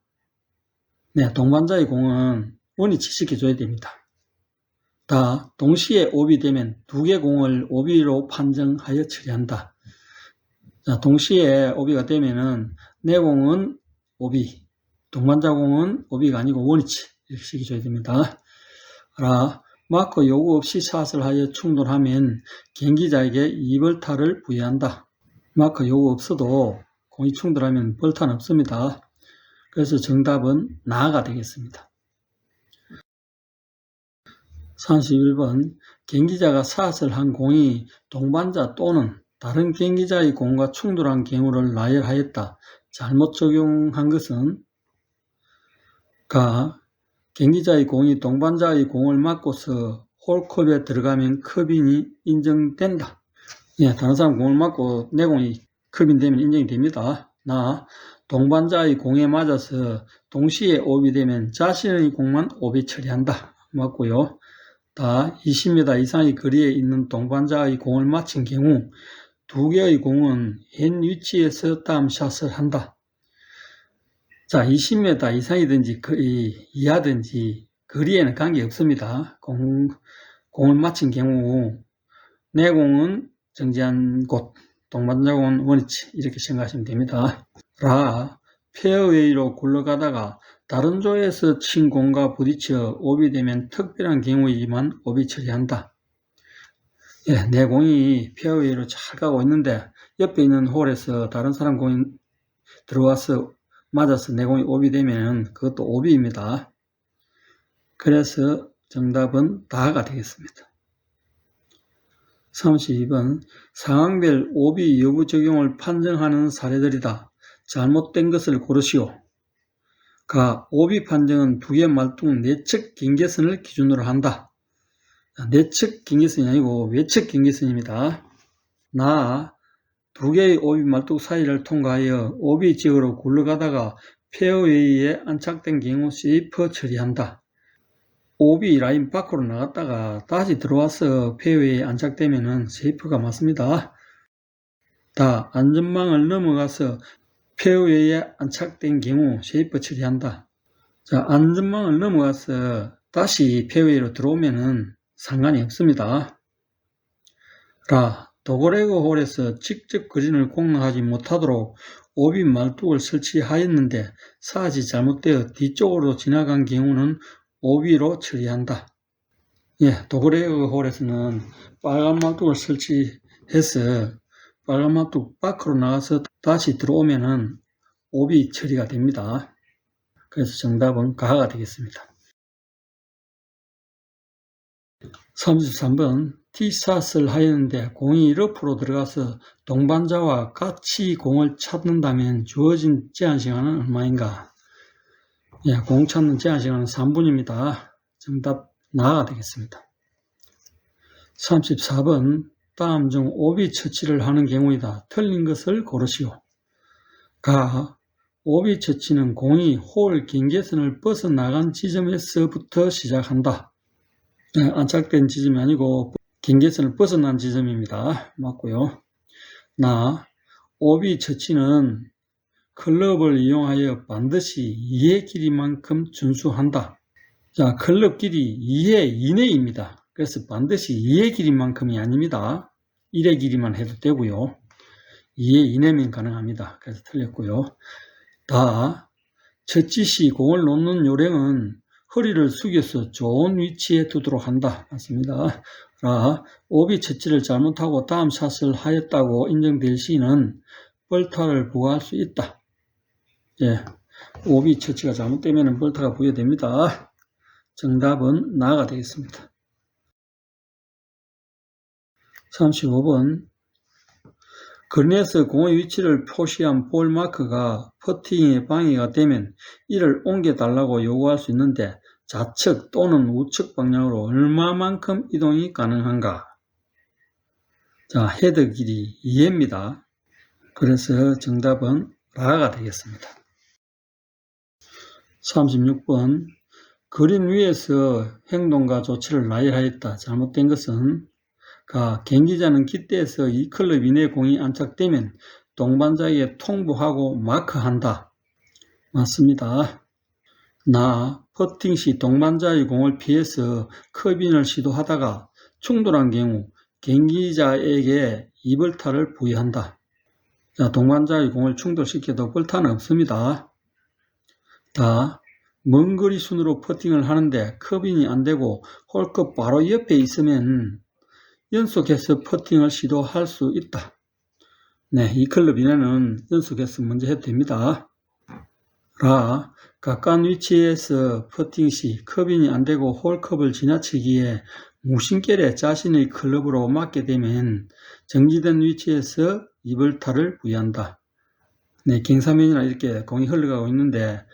네, 동반자의 공은 원위치 시켜줘야 됩니다. 다. 동시에 오비 되면 두 개 공을 오비로 판정하여 처리한다. 자, 동시에 오비가 되면은 내 공은 오비, 동반자 공은 오비가 아니고 원위치 이렇게 시켜줘야 됩니다. 라. 마크 요구 없이 샷을 하여 충돌하면 경기자에게 2벌타를 부여한다. 마크 요구 없어도 공이 충돌하면 벌타는 없습니다. 그래서 정답은 나가 되겠습니다. 31번 경기자가 샷을 한 공이 동반자 또는 다른 경기자의 공과 충돌한 경우를 나열하였다. 잘못 적용한 것은 가. 경기자의 공이 동반자의 공을 맞고서 홀컵에 들어가면 컵인이 인정된다. 예, 다른 사람 공을 맞고 내 공이 컵인 되면 인정이 됩니다. 나. 동반자의 공에 맞아서 동시에 오비 되면 자신의 공만 오비 처리한다. 맞고요. 다. 20m 이상의 거리에 있는 동반자의 공을 맞힌 경우 두 개의 공은 현 위치에서 다음 샷을 한다. 자, 20m 이상이든지 이하든지 거리에는 관계없습니다. 공을 맞힌 경우 내 공은 정지한 곳, 동반자 공은 원위치 이렇게 생각하시면 됩니다. 라. 페어웨이로 굴러가다가 다른 조에서 친 공과 부딪혀 오비 되면 특별한 경우이지만 오비 처리한다. 예, 내 공이 페어웨이로 잘 가고 있는데 옆에 있는 홀에서 다른 사람 공이 들어와서 맞아서 내공이 오비 되면 그것도 오비입니다. 그래서 정답은 다가 되겠습니다. 32번 상황별 오비 여부 적용을 판정하는 사례들이다. 잘못된 것을 고르시오. 가 오비 판정은 두 개의 말뚝 내측 경계선을 기준으로 한다. 내측 경계선이 아니고 외측 경계선입니다. 나 두 개의 오비 말뚝 사이를 통과하여 오비 지역으로 굴러가다가 페어웨이에 안착된 경우 세이프 처리한다. 오비 라인 밖으로 나갔다가 다시 들어와서 페어웨이에 안착되면 세이프가 맞습니다. 다 안전망을 넘어가서 페어웨이에 안착된 경우 세이프 처리한다. 자, 안전망을 넘어가서 다시 페어웨이로 들어오면 상관이 없습니다. 도그레그 홀에서 직접 그린을 공략하지 못하도록 오비 말뚝을 설치하였는데 사지 잘못되어 뒤쪽으로 지나간 경우는 오비로 처리한다. 도그레그 홀에서는 빨간 말뚝을 설치해서 빨간 말뚝 밖으로 나가서 다시 들어오면은 오비 처리가 됩니다. 그래서 정답은 가가 되겠습니다. 33번 티샷을 하였는데 공이 러프로 들어가서 동반자와 같이 공을 찾는다면 주어진 제한시간은 얼마인가? 공 찾는 제한시간은 3분입니다. 정답 나가 되겠습니다. 34번 다음 중 오비 처치를 하는 경우이다. 틀린 것을 고르시오. 가 오비 처치는 공이 홀 경계선을 벗어나간 지점에서부터 시작한다. 안착된 지점이 아니고 경계선을 벗어난 지점입니다. 맞고요. 오비 처치는 클럽을 이용하여 반드시 2의 길이만큼 준수한다. 자, 클럽 길이 2의 이내입니다. 그래서 반드시 2의 길이만큼이 아닙니다. 1의 길이만 해도 되고요. 2의 이내면 가능합니다. 그래서 틀렸고요. 처치 시 공을 놓는 요령은 허리를 숙여서 좋은 위치에 두도록 한다. 맞습니다. 오비 처치를 잘못하고 다음 샷을 하였다고 인정될 시는 벌타를 부과할 수 있다. 오비 처치가 잘못되면 벌타가 부여됩니다. 정답은 나가 되겠습니다. 35번 그린에서 공의 위치를 표시한 볼 마크가 퍼팅에 방해가 되면 이를 옮겨달라고 요구할 수 있는데 좌측 또는 우측 방향으로 얼마만큼 이동이 가능한가? 자, 헤더 길이 2회입니다. 그래서 정답은 라가 되겠습니다. 36번 그린 위에서 행동과 조치를 나열하였다. 잘못된 것은 경기자는 기대에서 2클럽 이내 공이 안착되면 동반자에게 통보하고 마크한다. 맞습니다. 퍼팅 시 동반자의 공을 피해서 컵인을 시도하다가 충돌한 경우 경기자에게 2벌타를 부여한다. 자, 동반자의 공을 충돌시켜도 벌타는 없습니다. 먼 거리 순으로 퍼팅을 하는데 컵인이 안되고 홀컵 바로 옆에 있으면 연속해서 퍼팅을 시도할 수 있다. 2클럽 이내는 연속해서 먼저 해도 됩니다. 가까운 위치에서 퍼팅 시 컵인이 안되고 홀컵을 지나치기에 무심결에 자신의 클럽으로 맞게 되면 정지된 위치에서 2벌타를 부여한다. 경사면이나 이렇게 공이 흘러가고 있는데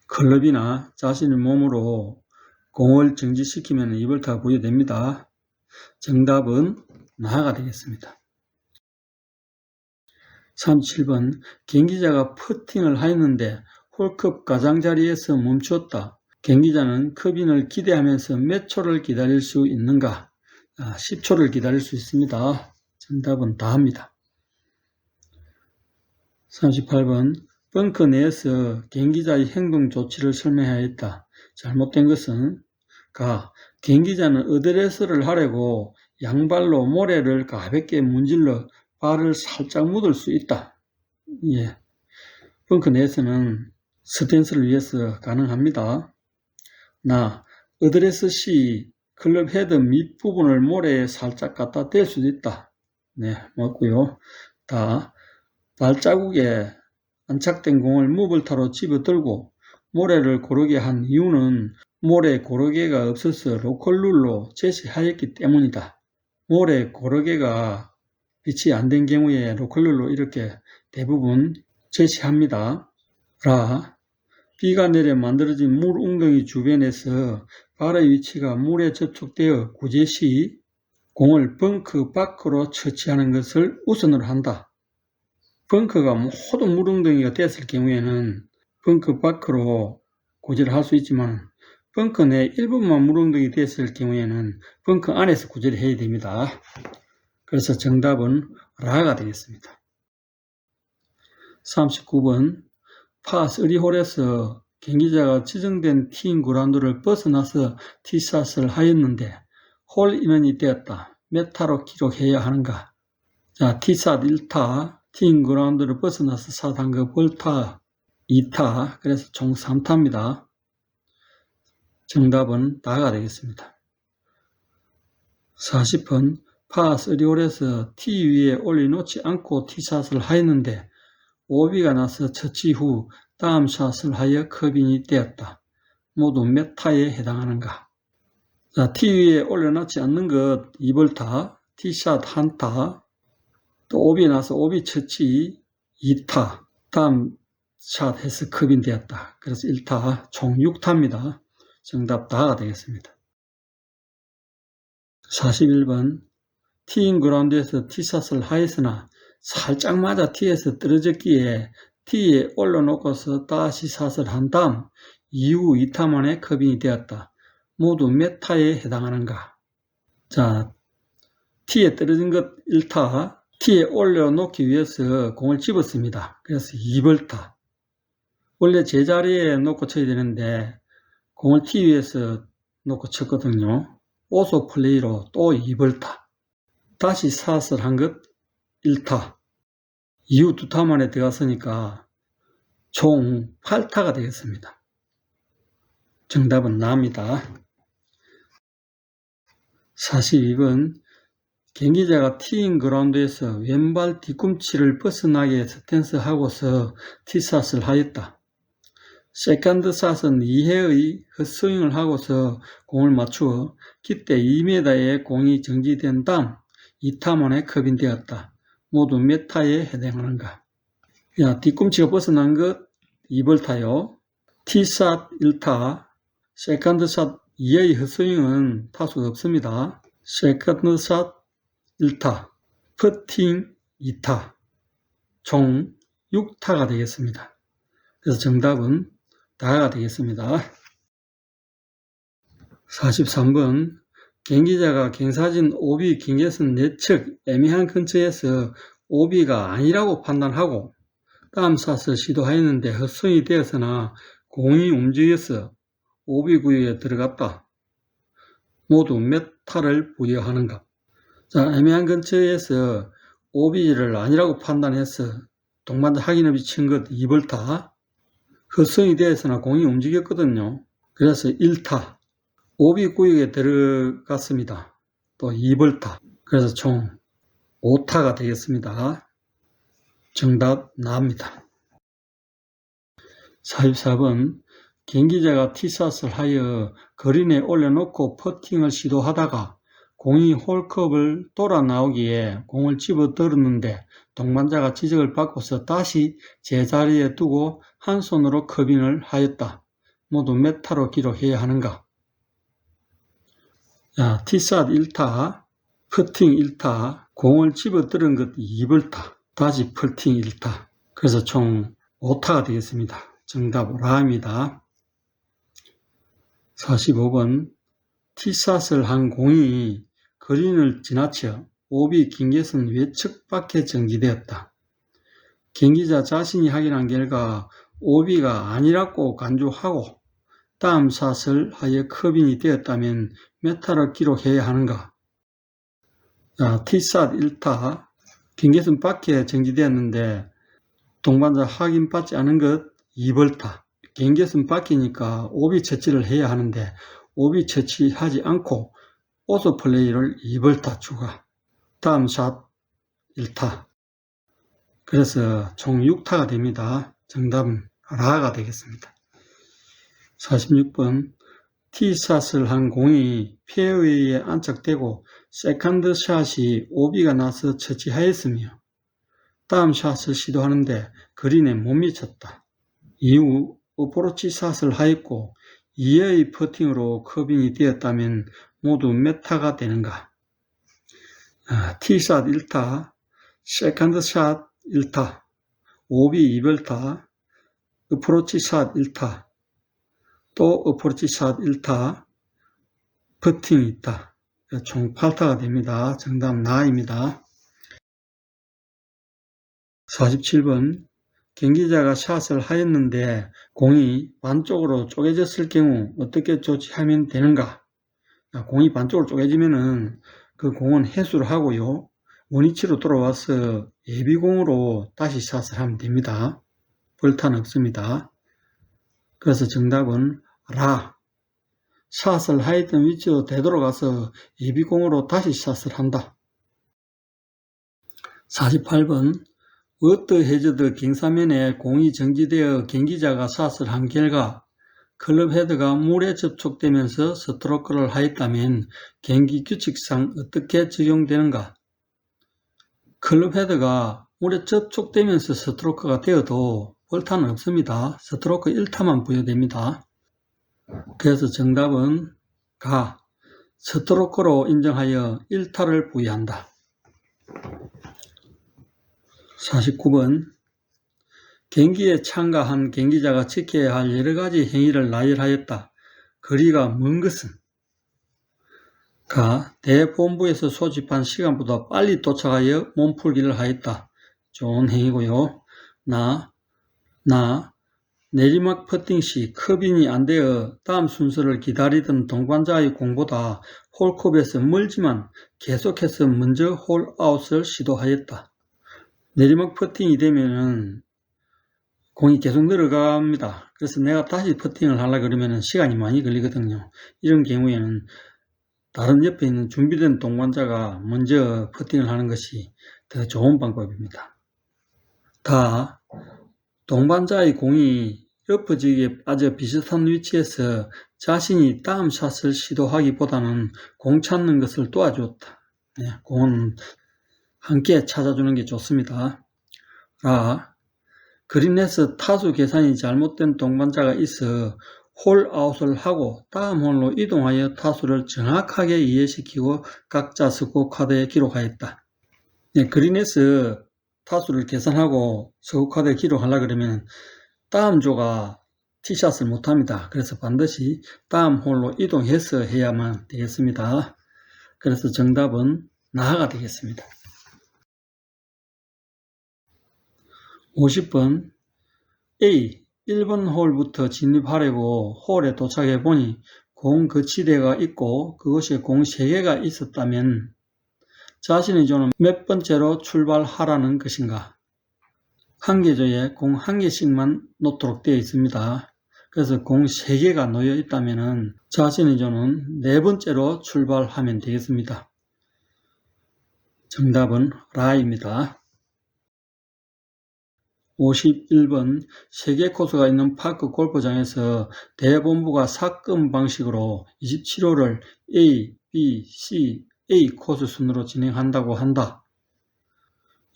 클럽이나 자신의 몸으로 공을 정지시키면 2벌타가 부여됩니다. 정답은 나가 되겠습니다. 37번 경기자가 퍼팅을 하였는데 홀컵 가장자리에서 멈추었다. 경기자는 컵인을 기대하면서 몇 초를 기다릴 수 있는가? 10초를 기다릴 수 있습니다. 정답은 다합니다. 38번 벙커 내에서 경기자의 행동 조치를 설명하였다. 잘못된 것은 경기자는 어드레스를 하려고 양발로 모래를 가볍게 문질러 발을 살짝 묻을 수 있다. 벙커 내에서는 스탠스를 위해서 가능합니다. 어드레스 시 클럽 헤드 밑부분을 모래에 살짝 갖다 댈 수도 있다. 맞고요. 발자국에 안착된 공을 무벌타로 집어들고 모래를 고르게 한 이유는 모래 고르개가 없어서 로컬룰로 제시하였기 때문이다. 모래 고르개가 빛이 안 된 경우에 로컬룰로 이렇게 대부분 제시합니다. 비가 내려 만들어진 물 웅덩이 주변에서 발의 위치가 물에 접촉되어 구제 시 공을 벙커 밖으로 처치하는 것을 우선으로 한다. 벙커가 모든 물 웅덩이가 됐을 경우에는 벙커 밖으로 구제를 할 수 있지만 벙커 내 일부만 물 웅덩이 됐을 경우에는 벙커 안에서 구제를 해야 됩니다. 그래서 정답은 라가 되겠습니다. 39번 파 3홀에서 경기자가 지정된 티인 그라운드를 벗어나서 티샷을 하였는데 홀 인원이 되었다. 몇 타로 기록해야 하는가? 자, 티샷 1타, 티인 그라운드를 벗어나서 샷한 거 볼타 2타, 그래서 총 3타입니다. 정답은 다가 되겠습니다. 40번 파 3홀에서 티 위에 올려놓지 않고 티샷을 하였는데 오비가 나서 처치 후 다음 샷을 하여 컵인이 되었다. 모두 몇 타에 해당하는가? 자, 티 위에 올려놓지 않는 것 2벌타, 티샷 1타, 또 오비 나서 오비 처치 2타, 다음 샷 해서 컵인 되었다. 그래서 1타, 총 6타입니다. 정답 다가 되겠습니다. 41번 티인 그라운드에서 티샷을 하였으나 살짝 맞아 티에서 떨어졌기에 티에 올려놓고서 다시 샷을 한 다음 이후 2타 만에 컵인이 되었다. 모두 몇 타에 해당하는가? 자, 티에 떨어진 것 1타, 티에 올려놓기 위해서 공을 집었습니다. 그래서 2벌타. 원래 제자리에 놓고 쳐야 되는데 공을 티 위에서 놓고 쳤거든요. 오소 플레이로 또 2벌타. 다시 샷을 한 것 1타. 이후 2타 만에 들어갔으니까 총 8타가 되겠습니다. 정답은 나입니다. 42번 경기자가 티인 그라운드에서 왼발 뒤꿈치를 벗어나게 스탠스하고서 티샷을 하였다. 세컨드 샷은 2회의 헛스윙을 하고서 공을 맞추어 기대 2m의 공이 정지된 다음 2타 만에 컵인 되었다. 모두 몇 타에 해당하는가? 야, 뒤꿈치가 벗어난 것 2벌타요. 티샷 1타, 세컨드샷 2의 헛스윙은 타수가 없습니다. 세컨드샷 1타, 퍼팅 2타, 총 6타가 되겠습니다. 그래서 정답은 다가 되겠습니다. 43번 경기자가 경사진 오비 경계선 내측 애매한 근처에서 오비가 아니라고 판단하고 다음 샷을 시도하였는데 헛스윙이 되었으나 공이 움직여서 오비 구역에 들어갔다. 모두 몇 타를 부여하는가? 자, 애매한 근처에서 오비를 아니라고 판단해서 동반자 확인 없이 친 것 2벌타. 헛스윙이 되었으나 공이 움직였거든요. 그래서 1타. 오비 구역에 들어갔습니다. 또 2벌타. 그래서 총 5타가 되겠습니다. 정답 나옵니다. 44번 경기자가 티샷을 하여 그린에 올려놓고 퍼팅을 시도하다가 공이 홀컵을 돌아 나오기에 공을 집어들었는데 동반자가 지적을 받고서 다시 제자리에 두고 한 손으로 컵인을 하였다. 모두 몇 타로 기록해야 하는가? 자, 티샷 1타, 퍼팅 1타, 공을 집어들은 것 2벌타, 다시 퍼팅 1타. 그래서 총 5타가 되겠습니다. 정답 라입니다. 45번 티샷을 한 공이 그린을 지나쳐 오비 경계선 외측 밖에 정지되었다. 경기자 자신이 확인한 결과 오비가 아니라고 간주하고 다음 샷을 하여 컵인이 되었다면 몇 타를 기록해야 하는가? 자, 티샷 1타, 경계선 밖에 정지되었는데 동반자 확인받지 않은 것 2벌타. 경계선 밖이니까 오비 처치를 해야 하는데 오비 처치하지 않고 오소 플레이를 2벌타 추가. 다음 샷 1타. 그래서 총 6타가 됩니다. 정답은 라가 되겠습니다. 46번 티샷을 한 공이 페어웨이에 안착되고 세컨드 샷이 오비가 나서 처치하였으며 다음 샷을 시도하는데 그린에 못 미쳤다. 이후 어프로치 샷을 하였고 2의 퍼팅으로 커빙이 되었다면 모두 몇 타가 되는가? 티샷 1타, 세컨드 샷 1타, 오비 2별타, 어프로치 샷 1타, 또 어프로치 샷 1타, 퍼팅이 있다. 총 8타가 됩니다. 정답 나입니다. 47번 경기자가 샷을 하였는데 공이 반쪽으로 쪼개졌을 경우 어떻게 조치하면 되는가? 공이 반쪽으로 쪼개지면은 그 공은 회수를 하고요. 원위치로 돌아와서 예비공으로 다시 샷을 하면 됩니다. 벌타는 없습니다. 그래서 정답은 라. 샷을 하였던 위치로 되돌아가서 예비공으로 다시 샷을 한다. 48번 워터 해저드 경사면에 공이 정지되어 경기자가 샷을 한 결과 클럽 헤드가 물에 접촉되면서 스트로크를 하였다면 경기 규칙상 어떻게 적용되는가? 클럽 헤드가 물에 접촉되면서 스트로크가 되어도 벌타는 없습니다. 스트로크 1타만 부여됩니다. 그래서 정답은 가. 스트로크로 인정하여 1타를 부여한다. 49번 경기에 참가한 경기자가 지켜야 할 여러가지 행위를 나열하였다. 거리가 먼 것은? 가. 대본부에서 소집한 시간보다 빨리 도착하여 몸풀기를 하였다. 좋은 행위고요. 나. 내리막 퍼팅 시 커빙이 안 되어 다음 순서를 기다리던 동반자의 공보다 홀컵에서 멀지만 계속해서 먼저 홀아웃을 시도하였다. 내리막 퍼팅이 되면은 공이 계속 늘어갑니다. 그래서 내가 다시 퍼팅을 하려고 그러면 시간이 많이 걸리거든요. 이런 경우에는 다른 옆에 있는 준비된 동반자가 먼저 퍼팅을 하는 것이 더 좋은 방법입니다. 다 동반자의 공이 엎어지기에 아주 비슷한 위치에서 자신이 다음 샷을 시도하기보다는 공 찾는 것을 도와줬다. 공은 함께 찾아주는 게 좋습니다. 라. 그린에서 타수 계산이 잘못된 동반자가 있어 홀아웃을 하고 다음 홀로 이동하여 타수를 정확하게 이해시키고 각자 스코어 카드에 기록하였다. 그린에서 타수를 계산하고 스코어 카드에 기록하려고 그러면 다음 조가 티샷을 못합니다. 그래서 반드시 다음 홀로 이동해서 해야만 되겠습니다. 그래서 정답은 나가 되겠습니다. 50번 A. 1번 홀부터 진입하려고 홀에 도착해 보니 공 거치대가 있고 그곳에 공 3개가 있었다면 자신의 조는 몇 번째로 출발하라는 것인가? 한 개 조에 공 1개씩만 놓도록 되어 있습니다. 그래서 공 3개가 놓여 있다면 자신의 조는 4번째로 출발하면 되겠습니다. 정답은 라입니다. 51번 세개 코스가 있는 파크 골프장에서 대본부가 삭금 방식으로 27홀을 A, B, C, A 코스 순으로 진행한다고 한다.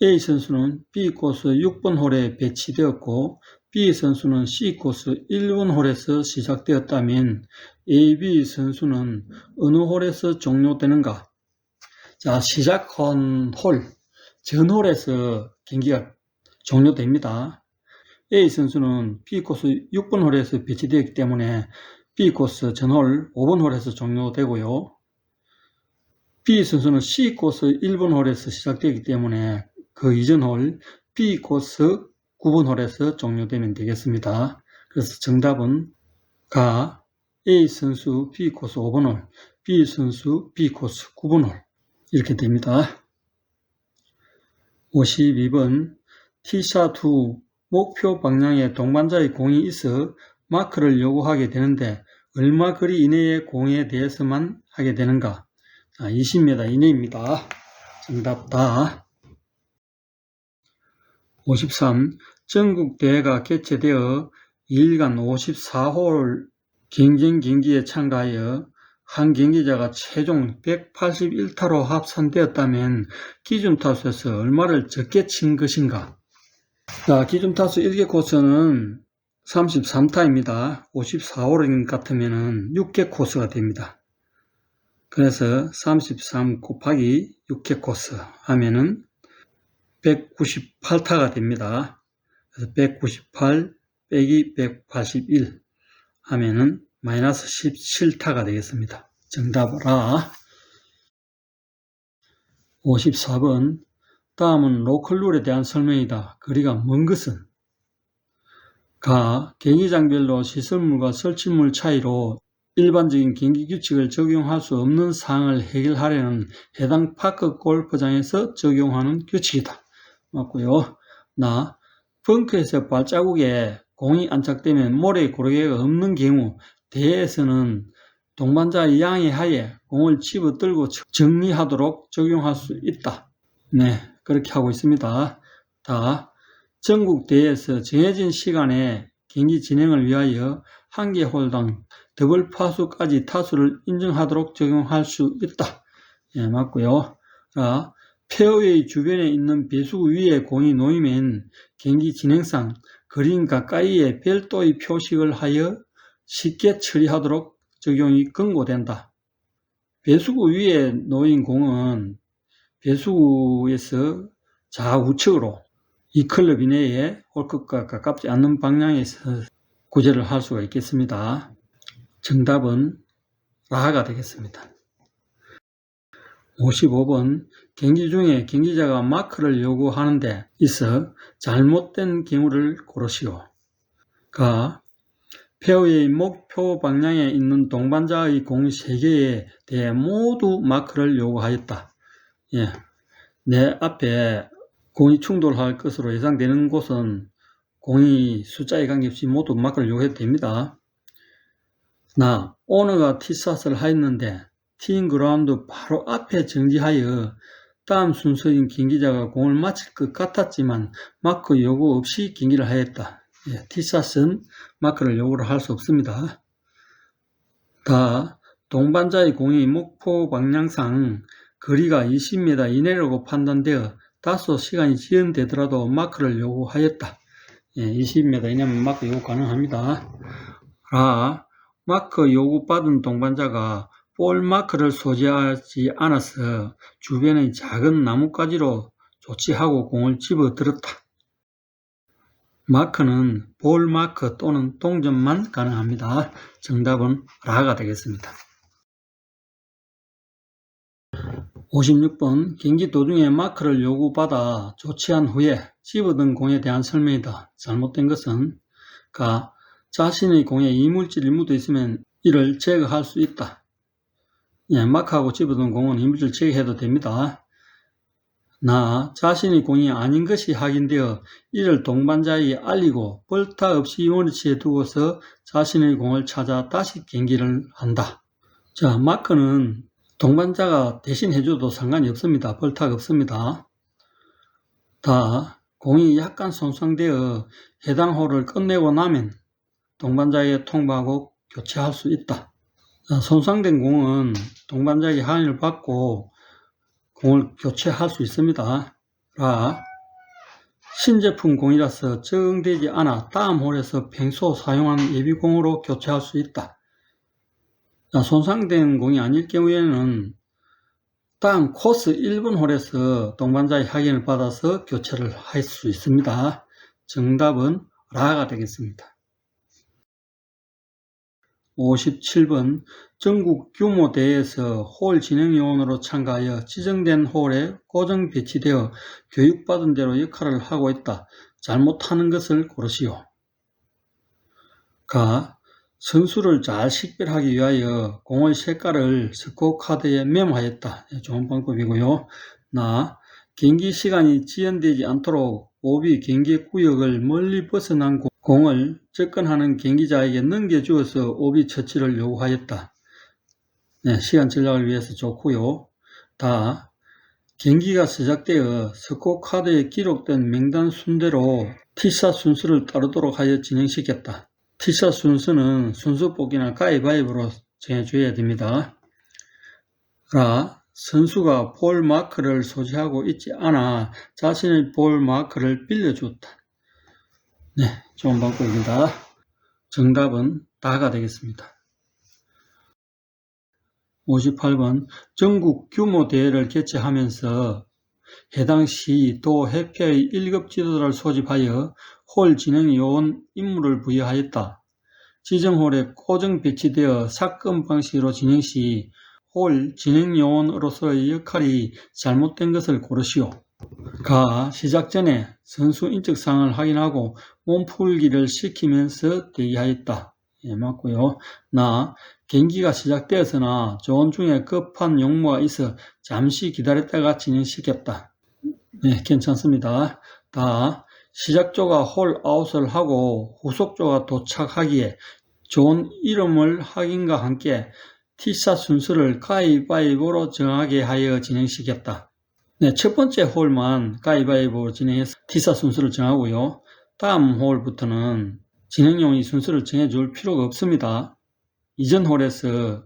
A 선수는 B 코스 6번 홀에 배치되었고 B 선수는 C 코스 1번 홀에서 시작되었다면 A, B 선수는 어느 홀에서 종료되는가? 자, 시작한 홀, 전 홀에서 경기가 종료됩니다. A 선수는 B코스 6번 홀에서 배치되었기 때문에 B코스 전홀 5번 홀에서 종료되고요. B 선수는 C코스 1번 홀에서 시작되기 때문에 그 이전 홀 B코스 9번 홀에서 종료되면 되겠습니다. 그래서 정답은 가. A 선수 B코스 5번 홀, B 선수 B코스 9번 홀 이렇게 됩니다. 52번 티샷 후 목표 방향에 동반자의 공이 있어 마크를 요구하게 되는데 얼마 거리 이내의 공에 대해서만 하게 되는가? 20m 이내입니다. 정답 다. 53. 전국 대회가 개최되어 2일간 54홀 경쟁 경기에 참가하여 한 경기자가 최종 181타로 합산되었다면 기준 타수에서 얼마를 적게 친 것인가? 자, 기준 타수 1개 코스는 33타입니다. 54홀 같으면 6개 코스가 됩니다. 그래서 33 곱하기 6개 코스 하면은 198타가 됩니다. 그래서 198 빼기 181 하면은 마이너스 17타가 되겠습니다. 정답 라. 54번. 다음은 로컬룰에 대한 설명이다. 거리가 먼 것은? 가. 경기장별로 시설물과 설치물 차이로 일반적인 경기 규칙을 적용할 수 없는 사항을 해결하려는 해당 파크 골프장에서 적용하는 규칙이다. 맞고요. 나. 벙커에서 발자국에 공이 안착되면 모래 고르개가 없는 경우 대회에서는 동반자 양해하에 공을 집어들고 정리하도록 적용할 수 있다. 네, 그렇게 하고 있습니다. 다. 전국 대회에서 정해진 시간에 경기 진행을 위하여 한 개 홀당 더블 파수까지 타수를 인정하도록 적용할 수 있다. 예, 맞고요. 자, 페어웨이 주변에 있는 배수구 위에 공이 놓이면 경기 진행상 그린 가까이에 별도의 표식을 하여 쉽게 처리하도록 적용이 권고된다. 배수구 위에 놓인 공은 배수구에서 좌우측으로 이 클럽 이내에 홀컵과 가깝지 않는 방향에서 구제를 할 수가 있겠습니다. 정답은 라가 되겠습니다. 55번. 경기 중에 경기자가 마크를 요구하는 데 있어 잘못된 경우를 고르시오. 가. 페어웨이 목표 방향에 있는 동반자의 공 3개에 대해 모두 마크를 요구하였다. 예. 내 앞에 공이 충돌할 것으로 예상되는 곳은 공이 숫자에 관계없이 모두 마크를 요구해도 됩니다. 나. 오너가 티샷을 하였는데 티잉 그라운드 바로 앞에 정지하여 다음 순서인 경기자가 공을 맞힐 것 같았지만 마크 요구 없이 경기를 하였다. 예, 티샷은 마크를 요구를 할 수 없습니다. 다. 동반자의 공이 목표 방향상 거리가 20m 이내라고 판단되어 다소 시간이 지연되더라도 마크를 요구하였다. 예, 20m 이내면 마크 요구 가능합니다. 라. 마크 요구받은 동반자가 볼 마크를 소지하지 않아서 주변의 작은 나뭇가지로 조치하고 공을 집어들었다. 마크는 볼 마크 또는 동점만 가능합니다. 정답은 라가 되겠습니다. 56번. 경기 도중에 마크를 요구받아 조치한 후에 집어든 공에 대한 설명이다. 잘못된 것은 가. 자신의 공에 이물질이 묻어 있으면 이를 제거할 수 있다. 예, 마크하고 집어든 공은 이물질 제거해도 됩니다. 나. 자신의 공이 아닌 것이 확인되어 이를 동반자에게 알리고 벌타 없이 원위치에 두고서 자신의 공을 찾아 다시 경기를 한다. 자, 마크는 동반자가 대신 해줘도 상관이 없습니다. 벌타가 없습니다. 다. 공이 약간 손상되어 해당 홀을 끝내고 나면 동반자에게 통보하고 교체할 수 있다. 자, 손상된 공은 동반자에게 항의를 받고 공을 교체할 수 있습니다. 라. 신제품 공이라서 적용되지 않아 다음 홀에서 평소 사용한 예비공으로 교체할 수 있다. 자, 손상된 공이 아닐 경우에는 다음 코스 1번 홀에서 동반자의 확인을 받아서 교체를 할 수 있습니다. 정답은 라가 되겠습니다. 57번. 전국 규모 대회에서 홀 진행 요원으로 참가하여 지정된 홀에 고정 배치되어 교육받은 대로 역할을 하고 있다. 잘못하는 것을 고르시오. 가. 선수를 잘 식별하기 위하여 공의 색깔을 스코어 카드에 메모하였다. 좋은 방법이고요. 나. 경기 시간이 지연되지 않도록 오비 경기 구역을 멀리 벗어난 공을 접근하는 경기자에게 넘겨주어서 오비 처치를 요구하였다. 네, 시간 전략을 위해서 좋고요. 다. 경기가 시작되어 스코어 카드에 기록된 명단 순대로 T샷 순수를 따르도록 하여 진행시켰다. T샷 순수는 순수 뽑기나 가위바위보로 정해줘야 됩니다. 라, 선수가 볼 마크를 소지하고 있지 않아 자신의 볼 마크를 빌려주었다. 네, 좋은 방법입니다. 정답은 다가 되겠습니다. 58번 전국 규모 대회를 개최하면서 해당 시도 협회의 1급 지도자를 소집하여 홀 진행 요원 임무를 부여하였다. 지정홀에 고정 배치되어 사건 방식으로 진행 시 홀 진행 요원으로서의 역할이 잘못된 것을 고르시오. 가. 시작 전에 선수 인적 사항을 확인하고 몸풀기를 시키면서 대기하였다. 예, 맞고요. 나. 경기가 시작되었으나 조언 중에 급한 용무가 있어 잠시 기다렸다가 진행시켰다. 네, 괜찮습니다. 다. 시작조가 홀 아웃을 하고 후속조가 도착하기에 좋은 이름을 확인과 함께 T샷 순서를 가위바위보로 정하게 하여 진행시켰다. 네, 첫 번째 홀만 가위바위보로 진행해서 T샷 순서를 정하고요. 다음 홀부터는 진행용이 순서를 정해줄 필요가 없습니다. 이전 홀에서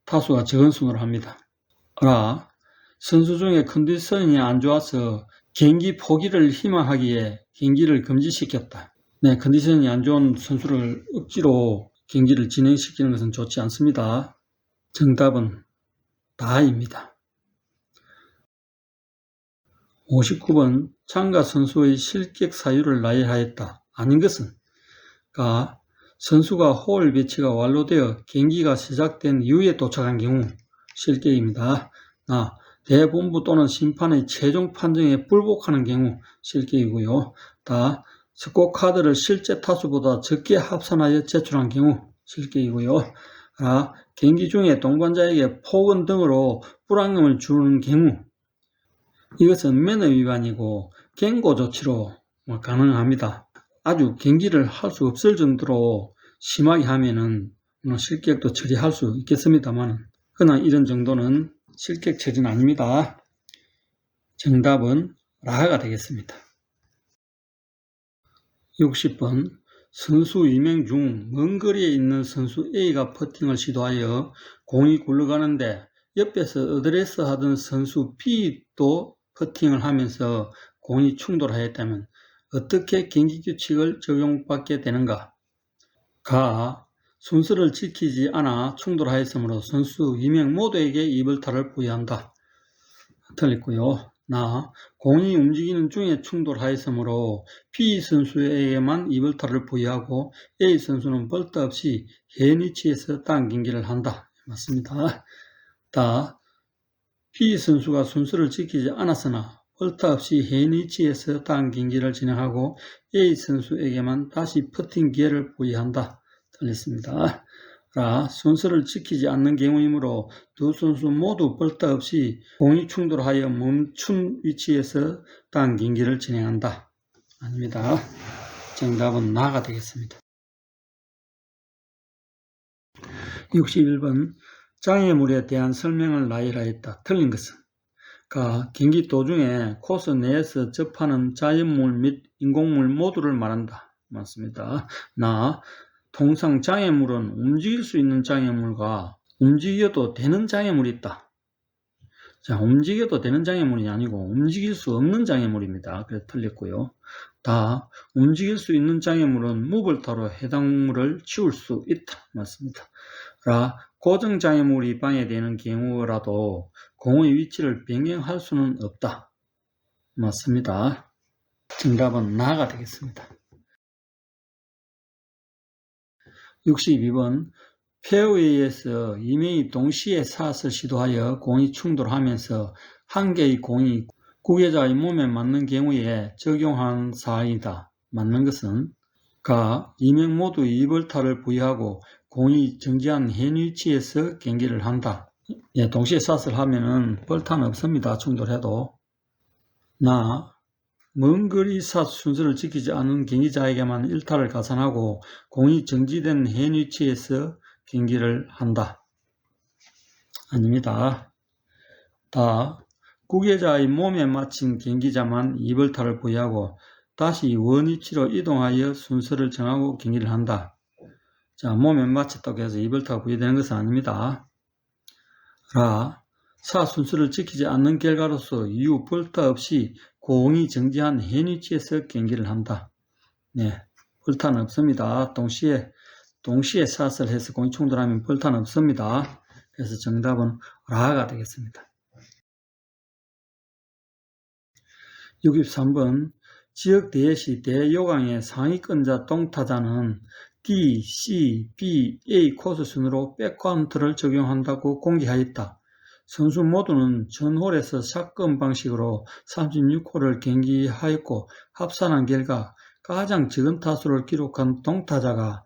타수가 적은 순으로 합니다. 라, 선수 중에 컨디션이 안 좋아서 경기 포기를 희망하기에 경기를 금지시켰다. 네, 컨디션이 안 좋은 선수를 억지로 경기를 진행시키는 것은 좋지 않습니다. 정답은 다입니다. 59번 참가 선수의 실격 사유를 나열하였다. 아닌 것은 가. 선수가 홀 배치가 완료되어 경기가 시작된 이후에 도착한 경우 실격입니다. 나. 대본부 또는 심판의 최종 판정에 불복하는 경우 실격이고요. 다. 스코어 카드를 실제 타수보다 적게 합산하여 제출한 경우 실격이고요. 라. 경기 중에 동반자에게 폭언 등으로 불안감을 주는 경우 이것은 매너 위반이고 경고 조치로 가능합니다. 아주 경기를 할 수 없을 정도로 심하게 하면은 실격도 처리할 수 있겠습니다만 그러나 이런 정도는 실격 처리는 아닙니다. 정답은 라가 되겠습니다. 60번 선수 2명 중 먼 거리에 있는 선수 A가 퍼팅을 시도하여 공이 굴러가는데 옆에서 어드레스 하던 선수 B도 퍼팅을 하면서 공이 충돌하였다면 어떻게 경기 규칙을 적용받게 되는가? 가. 순서를 지키지 않아 충돌하였으므로 선수 2명 모두에게 이벌타를 부여한다. 틀렸고요. 나. 공이 움직이는 중에 충돌하였으므로 B 선수에게만 이벌타를 부여하고 A 선수는 벌타 없이 현 위치에서 딴 경기를 한다. 맞습니다. 다. B 선수가 순서를 지키지 않았으나 벌타 없이 현 위치에서 딴 경기를 진행하고 A 선수에게만 다시 퍼팅 기회를 부여한다. 틀렸습니다. 라, 순서를 지키지 않는 경우이므로 두 선수 모두 벌타 없이 공이 충돌하여 멈춘 위치에서 딴 경기를 진행한다. 아닙니다. 정답은 나가 되겠습니다. 61번 장애물에 대한 설명을 나열하였다. 틀린 것은 가. 경기 도중에 코스 내에서 접하는 자연물 및 인공물 모두를 말한다. 맞습니다. 나. 통상 장애물은 움직일 수 있는 장애물과 움직여도 되는 장애물이 있다. 자, 움직여도 되는 장애물이 아니고 움직일 수 없는 장애물입니다. 그래서 틀렸고요. 다. 움직일 수 있는 장애물은 무벌타로 해당 물을 치울 수 있다. 맞습니다. 라. 고정 장애물이 방해되는 경우라도 공의 위치를 변경할 수는 없다. 맞습니다. 정답은 나가 되겠습니다. 62번 페어웨이에서 2명이 동시에 샷을 시도하여 공이 충돌하면서 한 개의 공이 구계자의 몸에 맞는 경우에 적용한 사항이다. 맞는 것은 가. 2명 모두 이벌타를 부여하고 공이 정지한 현 위치에서 경기를 한다. 예, 동시에 샷을 하면은 벌타는 없습니다. 충돌해도. 나. 먼 거리 샷 순서를 지키지 않은 경기자에게만 1타를 가산하고 공이 정지된 현 위치에서 경기를 한다. 아닙니다. 다. 구계자의 몸에 맞힌 경기자만 이벌타를 부여하고 다시 원위치로 이동하여 순서를 정하고 경기를 한다. 자, 몸에 맞췄다고 해서 2벌타가 부여되는 것은 아닙니다. 라, 사 순서를 지키지 않는 결과로서 유 벌타 없이 공이 정지한 현위치에서 경기를 한다. 네, 벌타는 없습니다. 동시에 샷을 해서 공이 충돌하면 벌타는 없습니다. 그래서 정답은 라가 되겠습니다. 63번 지역 대여시 대요강의 상위권자 동타자는 D, C, B, A 코스 순으로 백카운트를 적용한다고 공개하였다. 선수 모두는 전홀에서 샷건 방식으로 36홀을 경기하였고 합산한 결과 가장 적은 타수를 기록한 동타자가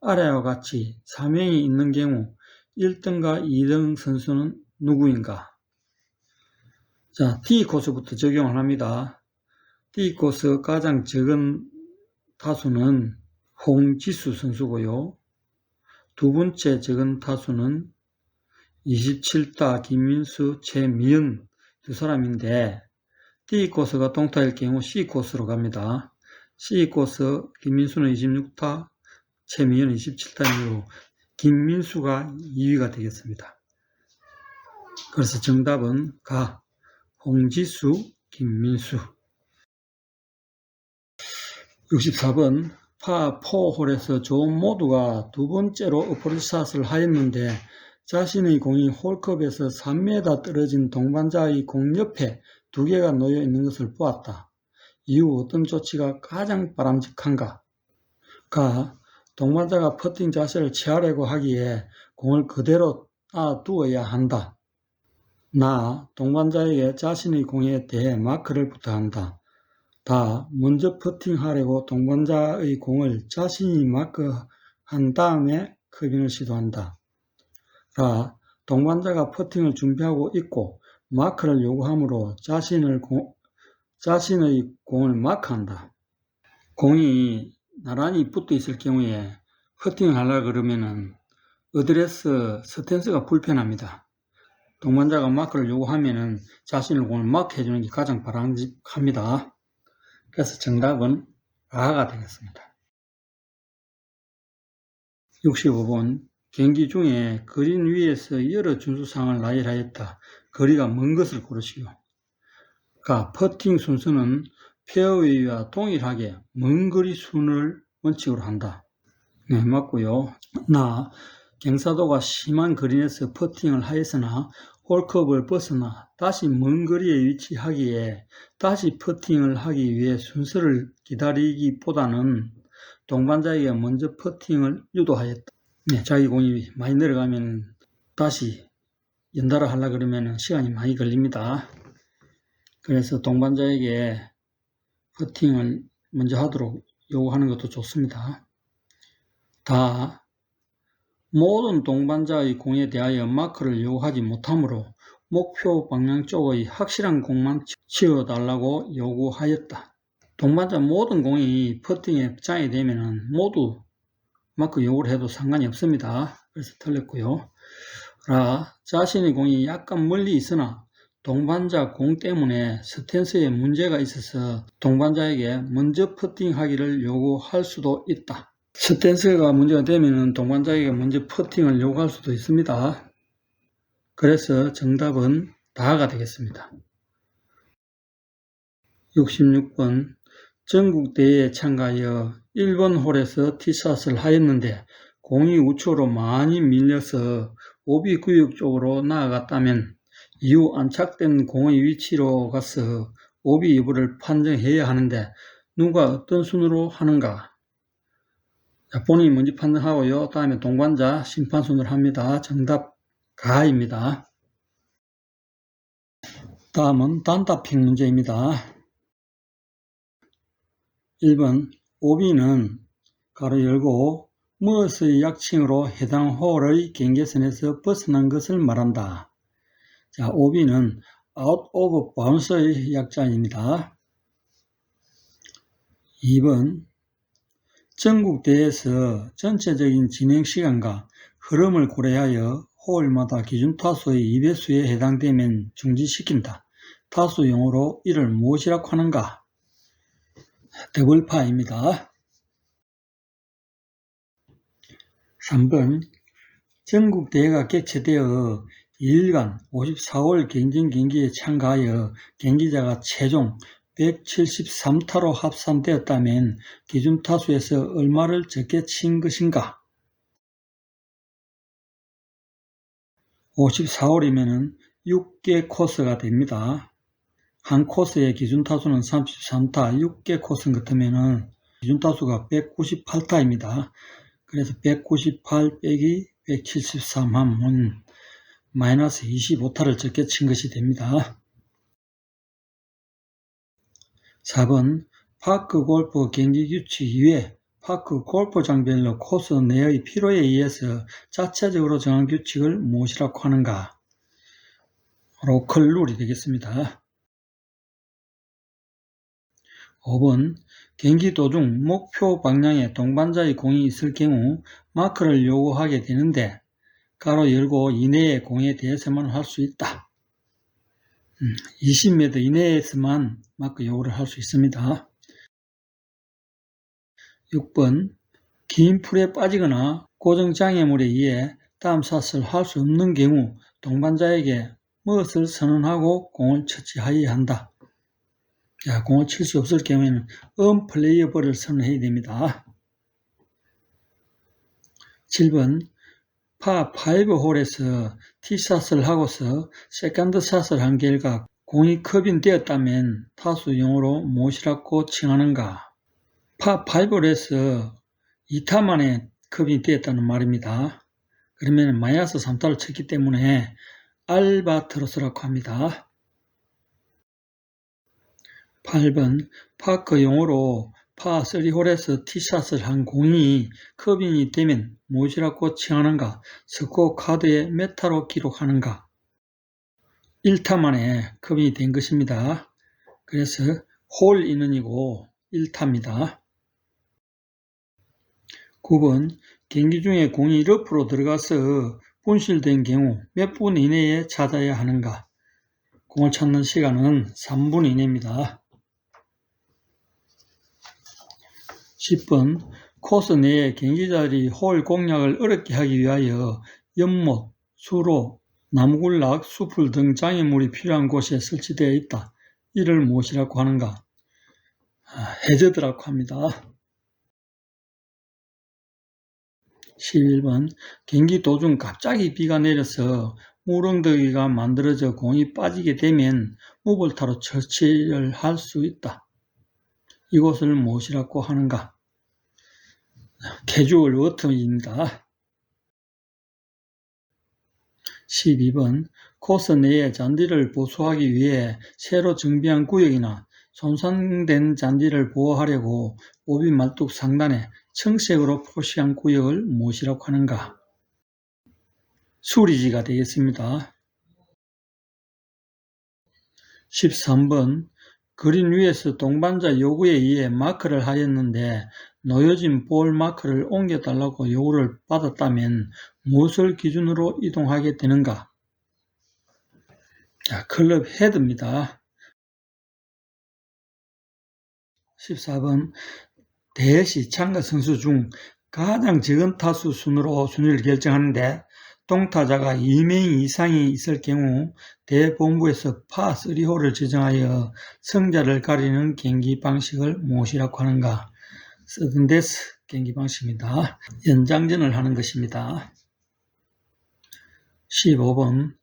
아래와 같이 4명이 있는 경우 1등과 2등 선수는 누구인가? 자, D 코스부터 적용을 합니다. D 코스 가장 적은 타수는 홍지수 선수고요. 두 번째 적은 타수는 27타 김민수, 최미연 두 사람인데 D 코스가 동타일 경우 C 코스로 갑니다. C 코스 김민수는 26타, 최미연은 27타이므로 김민수가 2위가 되겠습니다. 그래서 정답은 가, 홍지수, 김민수. 64번 파4홀에서 존 모두가 두 번째로 어프로치샷을 하였는데 자신의 공이 홀컵에서 3m 떨어진 동반자의 공 옆에 두 개가 놓여 있는 것을 보았다. 이후 어떤 조치가 가장 바람직한가? 가, 동반자가 퍼팅 자세를 취하려고 하기에 공을 그대로 놔두어야 한다. 나, 동반자에게 자신의 공에 대해 마크를 부탁한다. 다, 먼저 퍼팅하려고 동반자의 공을 자신이 마크한 다음에 커빙을 시도한다. 라, 동반자가 퍼팅을 준비하고 있고 마크를 요구하므로 자신의 공을 마크한다. 공이 나란히 붙어 있을 경우에 퍼팅을 하려고 그러면은 어드레스 스탠스가 불편합니다. 동반자가 마크를 요구하면은 자신의 공을 마크해 주는 게 가장 바람직합니다. 그래서 정답은 A가 되겠습니다. 65번 경기 중에 그린 위에서 여러 준수사항을 나열하였다. 거리가 먼 것을 고르시오. 가, 퍼팅 순서는 페어웨이와 동일하게 먼 거리 순을 원칙으로 한다. 네, 맞고요. 나, 경사도가 심한 그린에서 퍼팅을 하였으나 홀컵을 벗어나 다시 먼 거리에 위치하기에 다시 퍼팅을 하기 위해 순서를 기다리기보다는 동반자에게 먼저 퍼팅을 유도하였다. 네, 자기 공이 많이 내려가면 다시 연달아 하려고 그러면 시간이 많이 걸립니다. 그래서 동반자에게 퍼팅을 먼저 하도록 요구하는 것도 좋습니다. 다, 모든 동반자의 공에 대하여 마크를 요구하지 못하므로 목표 방향 쪽의 확실한 공만 치워달라고 요구하였다. 동반자 모든 공이 퍼팅에 장이 되면 모두 마크 요구를 해도 상관이 없습니다. 그래서 틀렸고요. 라, 자신의 공이 약간 멀리 있으나 동반자 공 때문에 스탠스에 문제가 있어서 동반자에게 먼저 퍼팅하기를 요구할 수도 있다. 스탠스가 문제가 되면 동반자에게 먼저 퍼팅을 요구할 수도 있습니다. 그래서 정답은 다가 되겠습니다. 66번 전국대회에 참가하여 1번 홀에서 티샷을 하였는데 공이 우측으로 많이 밀려서 오비 구역 쪽으로 나아갔다면 이후 안착된 공의 위치로 가서 오비 여부를 판정해야 하는데 누가 어떤 순으로 하는가? 자, 본인이 먼저 판정하고요. 다음에 동반자 심판 순으로 합니다. 정답 가입니다. 다음은 단답형 문제입니다. 1번 오비는 가로 열고 무엇의 약칭으로 해당 홀의 경계선에서 벗어난 것을 말한다. 자, 오비는 out of bounds의 약자입니다. 2번 전국대회에서 전체적인 진행 시간과 흐름을 고려하여 홀마다 기준 타수의 2배수에 해당되면 중지시킨다. 타수 용어로 이를 무엇이라고 하는가? 더블파입니다. 3번 전국대회가 개최되어 2일간 54홀 경쟁 경기에 참가하여 경기자가 최종 173타로 합산되었다면 기준 타수에서 얼마를 적게 친 것인가? 54홀이면 6개 코스가 됩니다. 한 코스의 기준 타수는 33타, 6개 코스 같으면 기준 타수가 198타입니다. 그래서 198 빼기 173 하면 마이너스 25타를 적게 친 것이 됩니다. 4번 파크 골프 경기 규칙 이외 파크 골프장별로 코스 내의 필요에 의해서 자체적으로 정한 규칙을 무엇이라고 하는가? 로컬 룰이 되겠습니다. 5번 경기 도중 목표 방향에 동반자의 공이 있을 경우 마크를 요구하게 되는데 가로 열고 이내의 공에 대해서만 할 수 있다. 20m 이내에서만 마크 요구를 할 수 있습니다. 6번 긴 풀에 빠지거나 고정장애물에 의해 다음 샷을 할 수 없는 경우 동반자에게 무엇을 선언하고 공을 처치하여야 한다. 공을 칠 수 없을 경우에는 언플레이어블을 선언해야 됩니다. 7번 파 5홀에서 티샷을 하고서 세컨드샷을 한 결과 공이 커빙되었다면 타수 용어로 무엇이라고 칭하는가? 파 5홀에서 2타 만에 커빙되었다는 말입니다. 그러면 마이너스 3타를 쳤기 때문에 알바트로스라고 합니다. 8번 파크 용어로 파 3홀에서 티샷을 한 공이 커빙이 되면 무엇이라고 칭하는가? 스코어 카드에 몇 타로 기록하는가? 1타 만에 커빙이 된 것입니다. 그래서 홀 인원이고 1타입니다. 9번 경기 중에 공이 러프로 들어가서 분실된 경우 몇 분 이내에 찾아야 하는가? 공을 찾는 시간은 3분 이내입니다. 10번 코스 내에 경기자들이 홀 공략을 어렵게 하기 위하여 연못, 수로, 나무군락, 수풀 등 장애물이 필요한 곳에 설치되어 있다. 이를 무엇이라고 하는가? 해저드라고 합니다. 11번 경기 도중 갑자기 비가 내려서 물엉덩이가 만들어져 공이 빠지게 되면 무볼타로 처치를 할 수 있다. 이곳을 무엇이라고 하는가? 캐주얼 워터입니다. 12번 코스 내에 잔디를 보수하기 위해 새로 정비한 구역이나 손상된 잔디를 보호하려고 오비 말뚝 상단에 청색으로 표시한 구역을 무엇이라고 하는가? 수리지가 되겠습니다. 13번 그린 위에서 동반자 요구에 의해 마크를 하였는데 놓여진 볼 마크를 옮겨달라고 요구를 받았다면 무엇을 기준으로 이동하게 되는가? 클럽 헤드입니다. 14번 대시 참가 선수 중 가장 적은 타수 순으로 순위를 결정하는데 동타자가 2명 이상이 있을 경우 대본부에서 파 3홀을 지정하여 승자를 가리는 경기 방식을 무엇이라고 하는가? 서든데스 경기 방식입니다. 연장전을 하는 것입니다. 15번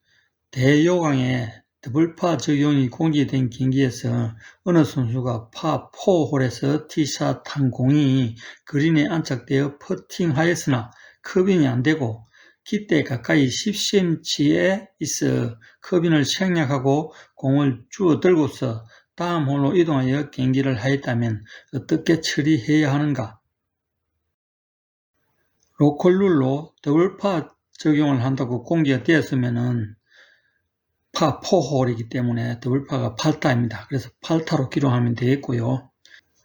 대요강에 더블파 적용이 공개된 경기에서 어느 선수가 파 4홀에서 티샷 한 공이 그린에 안착되어 퍼팅하였으나 커빙이 안되고 깃대 가까이 10cm에 있어 커빙을 생략하고 공을 주워 들고서 다음 홀로 이동하여 경기를 하였다면 어떻게 처리해야 하는가? 로컬룰로 더블파 적용을 한다고 공개가 되었으면 파 4홀이기 때문에 더블파가 8타입니다. 그래서 8타로 기록하면 되겠고요.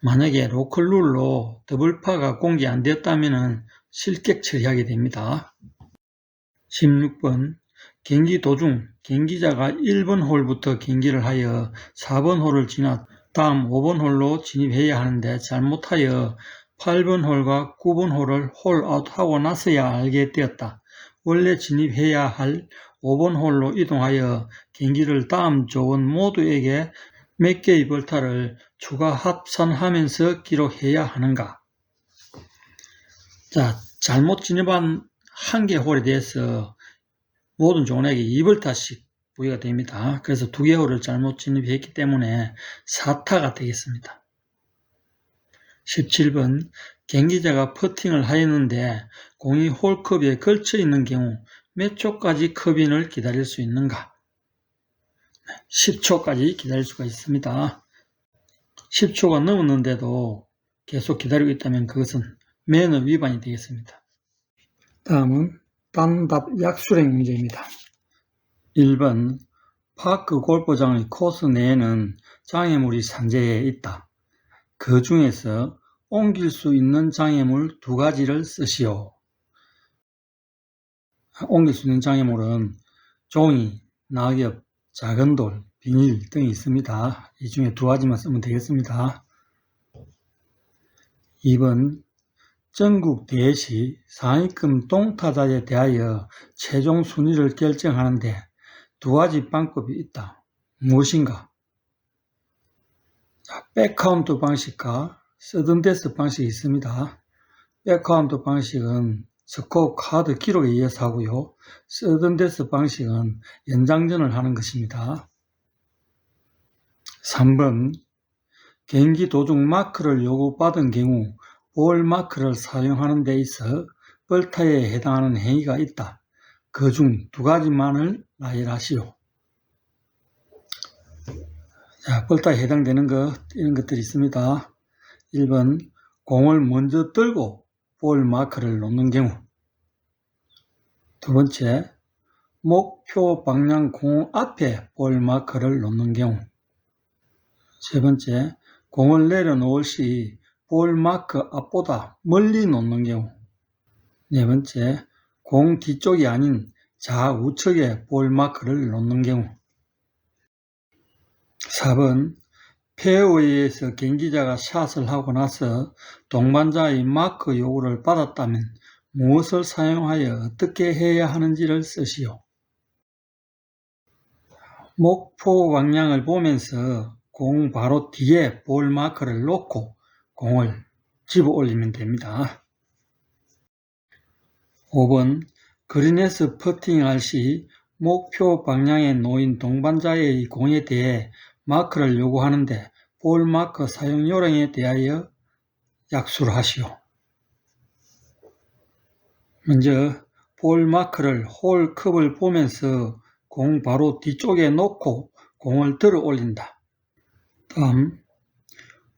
만약에 로컬룰로 더블파가 공개 안 되었다면 실격 처리하게 됩니다. 16번 경기 도중 경기자가 1번 홀부터 경기를 하여 4번 홀을 지나 다음 5번 홀로 진입해야 하는데 잘못하여 8번 홀과 9번 홀을 홀아웃하고 나서야 알게 되었다. 원래 진입해야 할 5번 홀로 이동하여 경기를 다음 조원 모두에게 몇 개의 벌타를 추가 합산하면서 기록해야 하는가? 자, 잘못 진입한 한 개 홀에 대해서 모든 조원에게 2벌타씩 부여가 됩니다. 그래서 2개 홀을 잘못 진입했기 때문에 4타가 되겠습니다. 17번 경기자가 퍼팅을 하였는데 공이 홀컵에 걸쳐 있는 경우 몇 초까지 컵인을 기다릴 수 있는가? 10초까지 기다릴 수가 있습니다. 10초가 넘었는데도 계속 기다리고 있다면 그것은 매너 위반이 되겠습니다. 다음은 단답 약수령 문제입니다. 1번 파크 골프장의 코스 내에는 장애물이 산재해 있다. 그 중에서 옮길 수 있는 장애물 2가지를 쓰시오. 옮길 수 있는 장애물은 종이, 낙엽, 작은 돌, 비닐 등이 있습니다. 이 중에 2가지만 쓰면 되겠습니다. 2번 전국 대회시 상위급 동타자에 대하여 최종 순위를 결정하는데 2가지 방법이 있다. 무엇인가? 백카운트 방식과 서든데스 방식이 있습니다. 백카운트 방식은 스코어 카드 기록에 의해서 하고요. 서든데스 방식은 연장전을 하는 것입니다. 3번 경기 도중 마크를 요구받은 경우 볼 마크를 사용하는 데 있어 벌타에 해당하는 행위가 있다. 그 중 2가지만을 나열하시오. 자, 벌타에 해당되는 이런 것들이 있습니다. 1번 공을 먼저 들고 볼 마크를 놓는 경우. 2번째 목표 방향 공 앞에 볼 마크를 놓는 경우. 3번째 공을 내려놓을 시 볼 마크 앞보다 멀리 놓는 경우. 4번째 공 뒤쪽이 아닌 좌우측에 볼 마크를 놓는 경우. 4번 페어웨이에서 경기자가 샷을 하고 나서 동반자의 마크 요구를 받았다면 무엇을 사용하여 어떻게 해야 하는지를 쓰시오. 목표 방향을 보면서 공 바로 뒤에 볼 마크를 놓고 공을 집어 올리면 됩니다. 5번 그린에서 퍼팅할 시 목표 방향에 놓인 동반자의 공에 대해 마크를 요구하는데 볼 마크 사용 요령에 대하여 약수를 하시오. 먼저 볼 마크를 홀 컵을 보면서 공 바로 뒤쪽에 놓고 공을 들어 올린다. 다음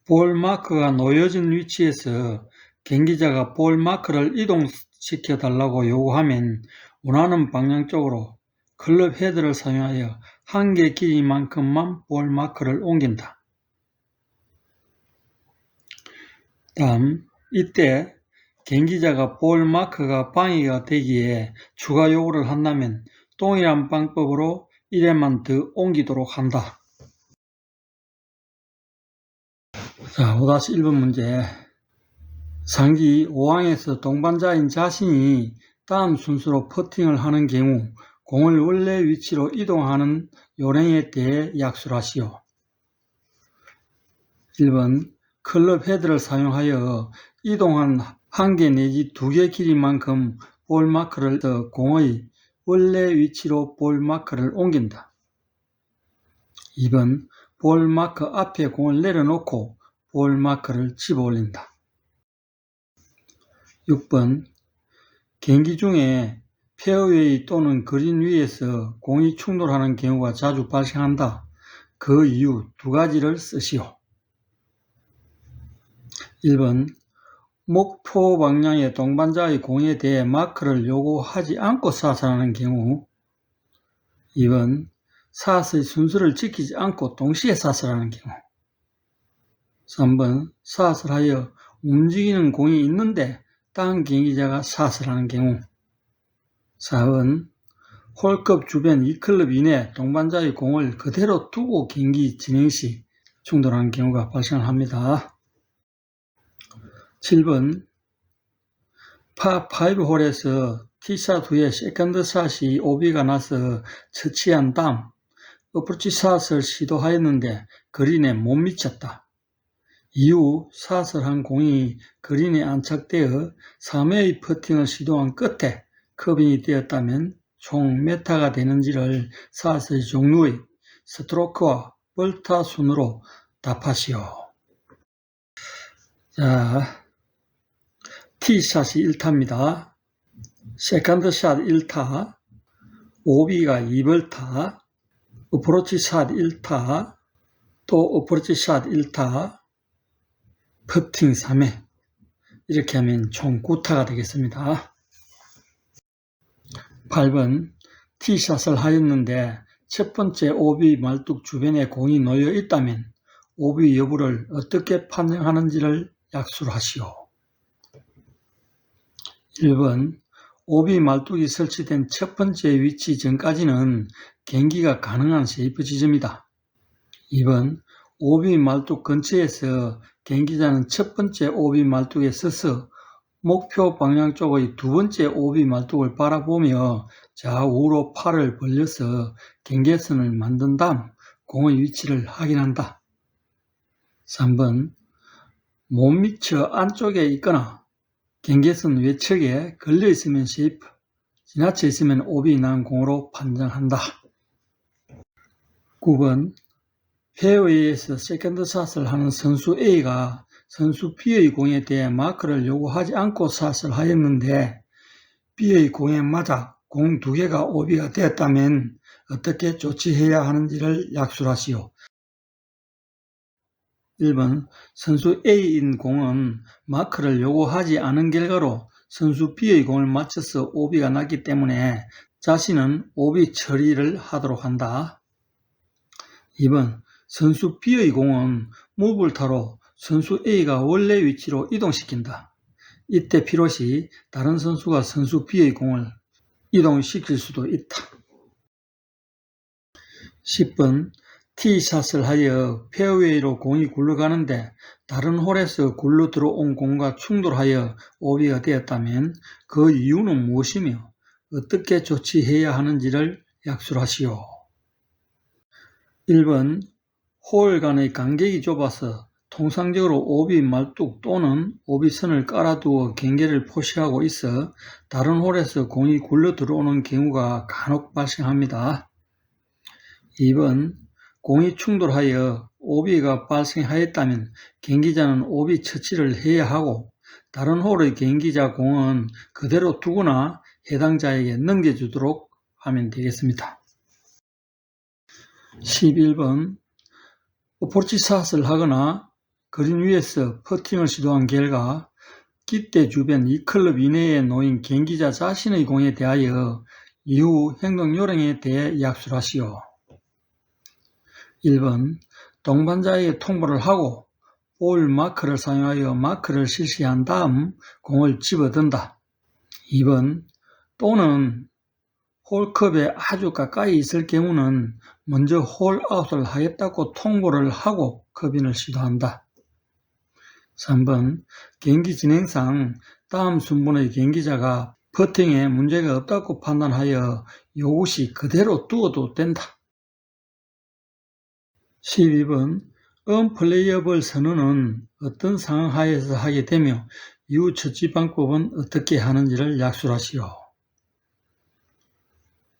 볼 마크가 놓여진 위치에서 경기자가 볼 마크를 이동시켜 달라고 요구하면 원하는 방향 쪽으로 클럽 헤드를 사용하여 한 개 길이만큼만 볼 마크를 옮긴다. 다음 이때 경기자가 볼 마크가 방해가 되기에 추가 요구를 한다면 동일한 방법으로 1회만 더 옮기도록 한다. 자, 5-1번 문제. 상기 5항에서 동반자인 자신이 다음 순서로 퍼팅을 하는 경우 공을 원래 위치로 이동하는 요령에 대해 약수를 하시오. 1번 클럽 헤드를 사용하여 이동한 한 개 내지 2개 길이만큼 볼 마크를 떠 공의 원래 위치로 볼 마크를 옮긴다. 2번 볼 마크 앞에 공을 내려놓고 볼 마크를 집어 올린다. 6번 경기 중에 페어웨이 또는 그린 위에서 공이 충돌하는 경우가 자주 발생한다. 그 이유 2가지를 쓰시오. 1번 목표 방향의 동반자의 공에 대해 마크를 요구하지 않고 샷하는 경우. 2번 샷의 순서를 지키지 않고 동시에 샷을 하는 경우. 3번 샷을 하여 움직이는 공이 있는데 다른 경기자가 샷을 하는 경우. 4번 홀컵 주변 2클럽 이내 동반자의 공을 그대로 두고 경기 진행 시 충돌하는 경우가 발생합니다. 7번 파5홀에서 티샷 후에 세컨드샷이 오비가 나서 처치한 다음 어프로치 샷을 시도하였는데 그린에 못 미쳤다. 이후 샷을 한 공이 그린에 안착되어 3회의 퍼팅을 시도한 끝에 커빙이 되었다면 총 몇 타가 되는지를 샷의 종류의 스트로크와 볼타 순으로 답하시오. 자, 티샷이 1타입니다. 세컨드샷 1타, 오비가 2벌타, 어프로치 샷 1타, 또 어프로치 샷 1타, 퍼팅 3회. 이렇게 하면 총 9타가 되겠습니다. 8번 티샷을 하였는데 첫 번째 오비 말뚝 주변에 공이 놓여 있다면 오비 여부를 어떻게 판정하는지를 약수를 하시오. 1번 오비 말뚝이 설치된 첫 번째 위치 전까지는 경기가 가능한 세이프 지점이다. 2번 오비 말뚝 근처에서 경기자는 첫 번째 오비 말뚝에 서서 목표 방향 쪽의 두 번째 오비 말뚝을 바라보며 좌우로 팔을 벌려서 경계선을 만든 다음 공의 위치를 확인한다. 3번 못 미쳐 안쪽에 있거나 경계선 외측에 걸려 있으면 세이프, 지나쳐 있으면 오비 난 공으로 판정한다. 9번 페어웨이에서 세컨드샷을 하는 선수 A가 선수 B의 공에 대해 마크를 요구하지 않고 샷을 하였는데 B의 공에 맞아 공 2개가 오비가 되었다면 어떻게 조치해야 하는지를 약술하시오. 1번 선수 A인 공은 마크를 요구하지 않은 결과로 선수 B의 공을 맞춰서 오비가 났기 때문에 자신은 오비 처리를 하도록 한다. 2번 선수 B의 공은 무불타로 선수 A가 원래 위치로 이동시킨다. 이때 필요시 다른 선수가 선수 B의 공을 이동시킬 수도 있다. 10번 티샷을 하여 페어웨이로 공이 굴러가는데 다른 홀에서 굴러 들어온 공과 충돌하여 오비가 되었다면 그 이유는 무엇이며 어떻게 조치해야 하는지를 약술하시오. 1번 홀 간의 간격이 좁아서 통상적으로 오비 말뚝 또는 오비선을 깔아두어 경계를 표시하고 있어 다른 홀에서 공이 굴러 들어오는 경우가 간혹 발생합니다. 2번 공이 충돌하여 오비가 발생하였다면 경기자는 오비 처치를 해야 하고 다른 홀의 경기자 공은 그대로 두거나 해당자에게 넘겨주도록 하면 되겠습니다. 11번 어프로치 샷을 하거나 그린 위에서 퍼팅을 시도한 결과 깃대 주변 2클럽 이내에 놓인 경기자 자신의 공에 대하여 이후 행동 요령에 대해 약술하시오. 1번 동반자에게 통보를 하고 볼 마크를 사용하여 마크를 실시한 다음 공을 집어든다. 2번 또는 홀컵에 아주 가까이 있을 경우는 먼저 홀아웃을 하겠다고 통보를 하고 컵인을 시도한다. 3번 경기 진행상 다음 순번의 경기자가 퍼팅에 문제가 없다고 판단하여 요구시 그대로 두어도 된다. 12번 언플레이어블 선언은 어떤 상황 하에서 하게 되며 이후 처치 방법은 어떻게 하는지를 약술하시오.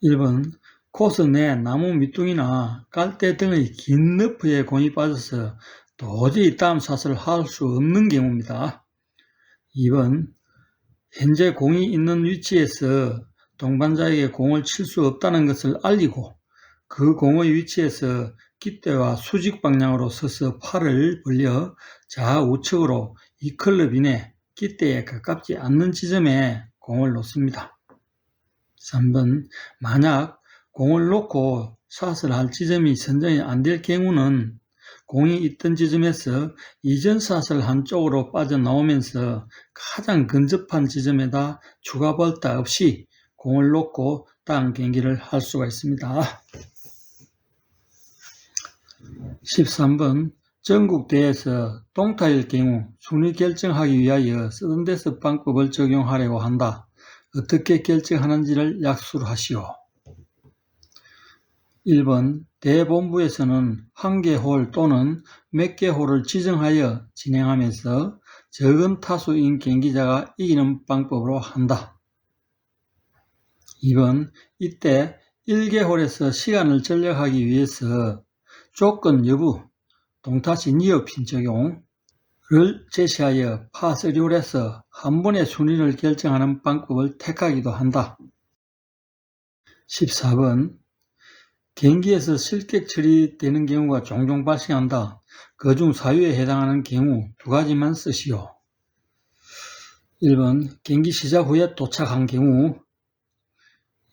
1번 코스 내 나무 밑둥이나 깔대 등의 긴 너프에 공이 빠져서 도저히 다음 샷을 할 수 없는 경우입니다. 2번 현재 공이 있는 위치에서 동반자에게 공을 칠 수 없다는 것을 알리고 그 공의 위치에서 깃대와 수직 방향으로 서서 팔을 벌려 좌우측으로 2클럽 이내 깃대에 가깝지 않는 지점에 공을 놓습니다. 3번 만약 공을 놓고 샷을 할 지점이 선정이 안 될 경우는 공이 있던 지점에서 이전 샷을 한쪽으로 빠져나오면서 가장 근접한 지점에다 추가 벌타 없이 공을 놓고 다음 경기를 할 수가 있습니다. 13번 전국대회에서 동타일 경우 순위 결정하기 위하여 서든데스 방법을 적용하려고 한다. 어떻게 결정하는지를 약수를 하시오. 1번 대본부에서는 한 개 홀 또는 몇 개 홀을 지정하여 진행하면서 적은 타수인 경기자가 이기는 방법으로 한다. 2번 이때 1개 홀에서 시간을 전략하기 위해서 조건 여부, 동타시 니어핀 적용을 제시하여 파3홀에서 한 번에 순위를 결정하는 방법을 택하기도 한다. 14번 경기에서 실격 처리되는 경우가 종종 발생한다. 그중 사유에 해당하는 경우 두 가지만 쓰시오. 1번 경기 시작 후에 도착한 경우,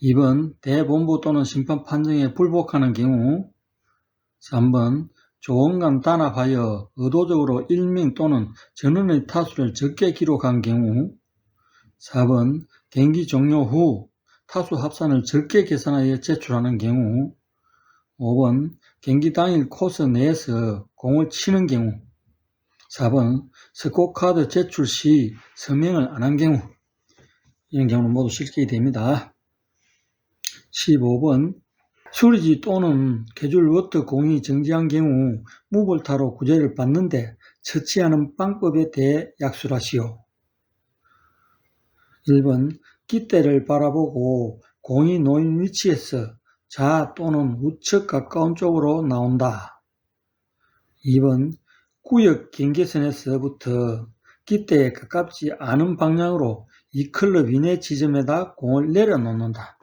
2번 대본부 또는 심판 판정에 불복하는 경우, 3번 조언관 단합하여 의도적으로 1명 또는 전원의 타수를 적게 기록한 경우, 4번 경기 종료 후 타수 합산을 적게 계산하여 제출하는 경우, 5번 경기 당일 코스 내에서 공을 치는 경우, 4번 스코어카드 제출 시 서명을 안 한 경우, 이런 경우는 모두 실격이 됩니다. 15번 수리지 또는 캐주얼 워터 공이 정지한 경우 무볼타로 구제를 받는데 처치하는 방법에 대해 약수를 하시오. 1번 깃대를 바라보고 공이 놓인 위치에서 좌 또는 우측 가까운 쪽으로 나온다. 2번 구역 경계선에서부터 깃대에 가깝지 않은 방향으로 이 클럽 이내 지점에다 공을 내려놓는다.